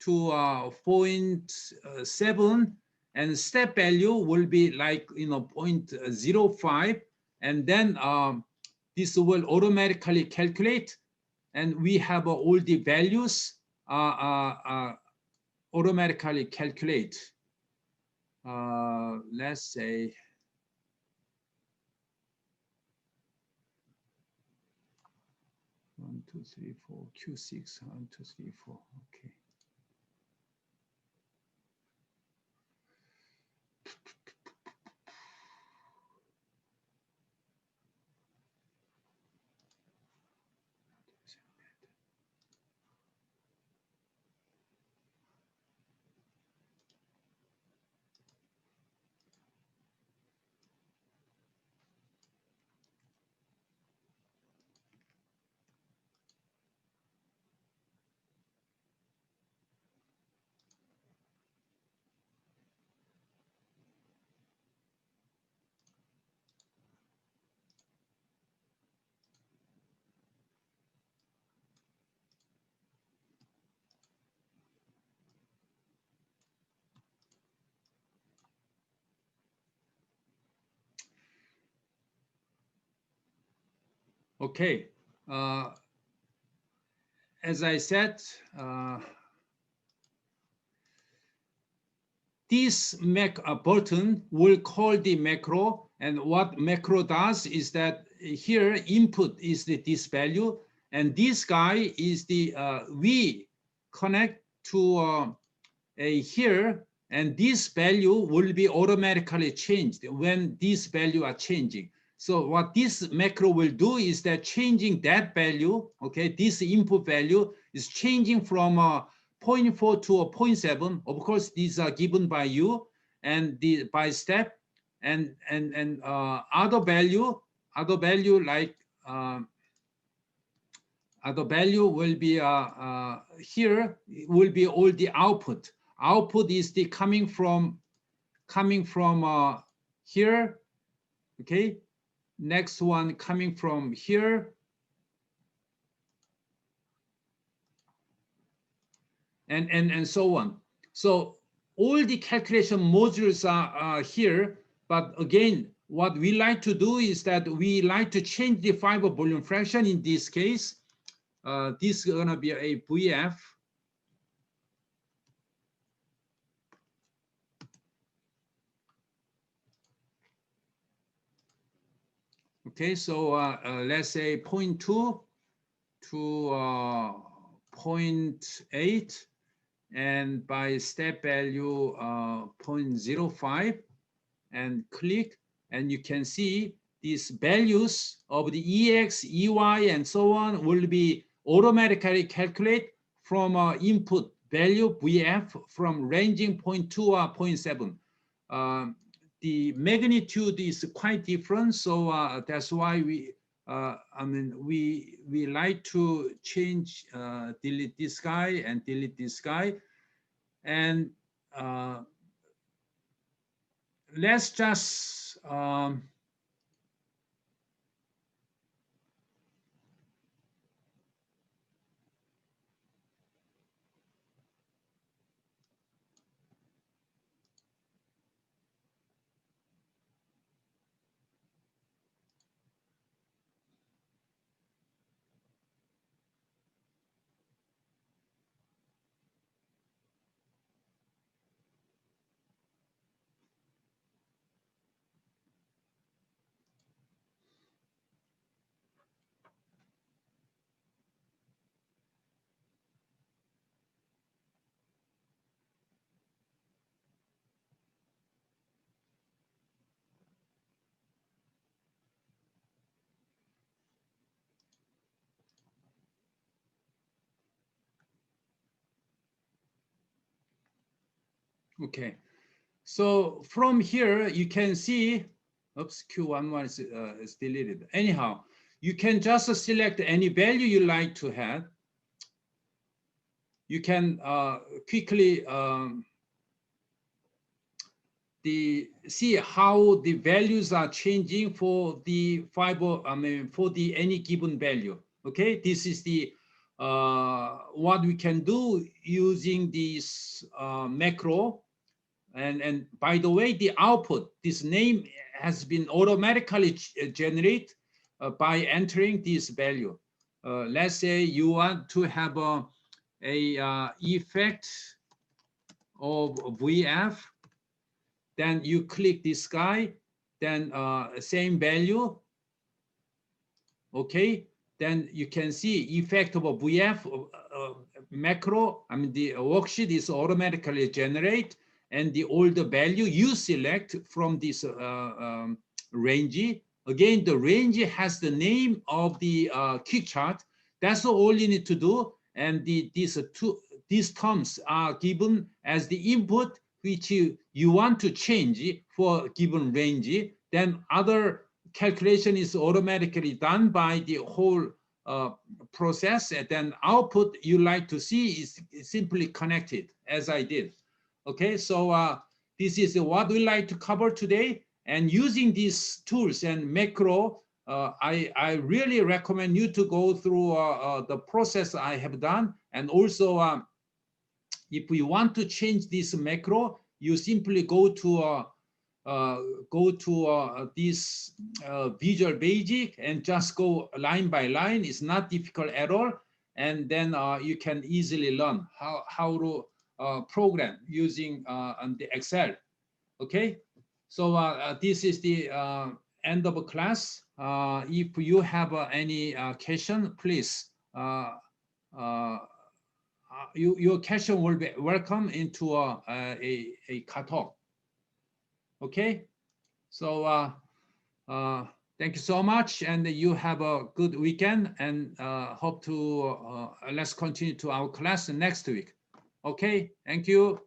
to 0.7, and step value will be like 0.05, and then this will automatically calculate, and we have all the values automatically calculate. Let's say one, two, three, four, Q6, 1, 2, 3, 4. Okay. Okay, as I said, this button will call the macro, and what macro does is that here input is this value, and this guy is the we connect to a here, and this value will be automatically changed when these values are changing. So what this macro will do is that changing that value, okay, this input value is changing from 0.4 to 0.7. Of course, these are given by you and by step, and other value like other value will be here will be all the output. Output is the coming from here, okay. Next one coming from here, and so on. So all the calculation modules are here, but again, what we like to do is that we like to change the fiber volume fraction. In this case, this is gonna be a VF. Okay, so let's say 0.2 to 0.8, and by step value 0.05, and click, and you can see these values of the EX, EY, and so on will be automatically calculated from input value VF from ranging 0.2 or 0.7. the magnitude is quite different. So that's why we like to change, delete this guy and delete this guy. And let's just okay. So from here, you can see, oops, Q11 is deleted. Anyhow, you can just select any value you like to have. You can quickly see how the values are changing for the fiber, for the any given value. Okay, this is the what we can do using this macro. And by the way, the output, this name has been automatically generated by entering this value. Let's say you want to have a effect of VF, then you click this guy, then same value, okay? Then you can see effect of a VF macro, the worksheet is automatically generated, and the older value you select from this range. Again, the range has the name of the quick chart. That's all you need to do. And these terms are given as the input which you want to change for a given range. Then other calculation is automatically done by the whole process. And then output you like to see is simply connected, as I did. Okay, so this is what we like to cover today. And using these tools and macro, I really recommend you to go through the process I have done. And also, if you want to change this macro, you simply go to this Visual Basic and just go line by line. It's not difficult at all. And then you can easily learn how to program using the Excel. Okay, so this is the end of class. If you have any question, please, your question will be welcome into a Katalog. Okay, so thank you so much, and you have a good weekend, and hope to let's continue to our class next week. Okay, thank you.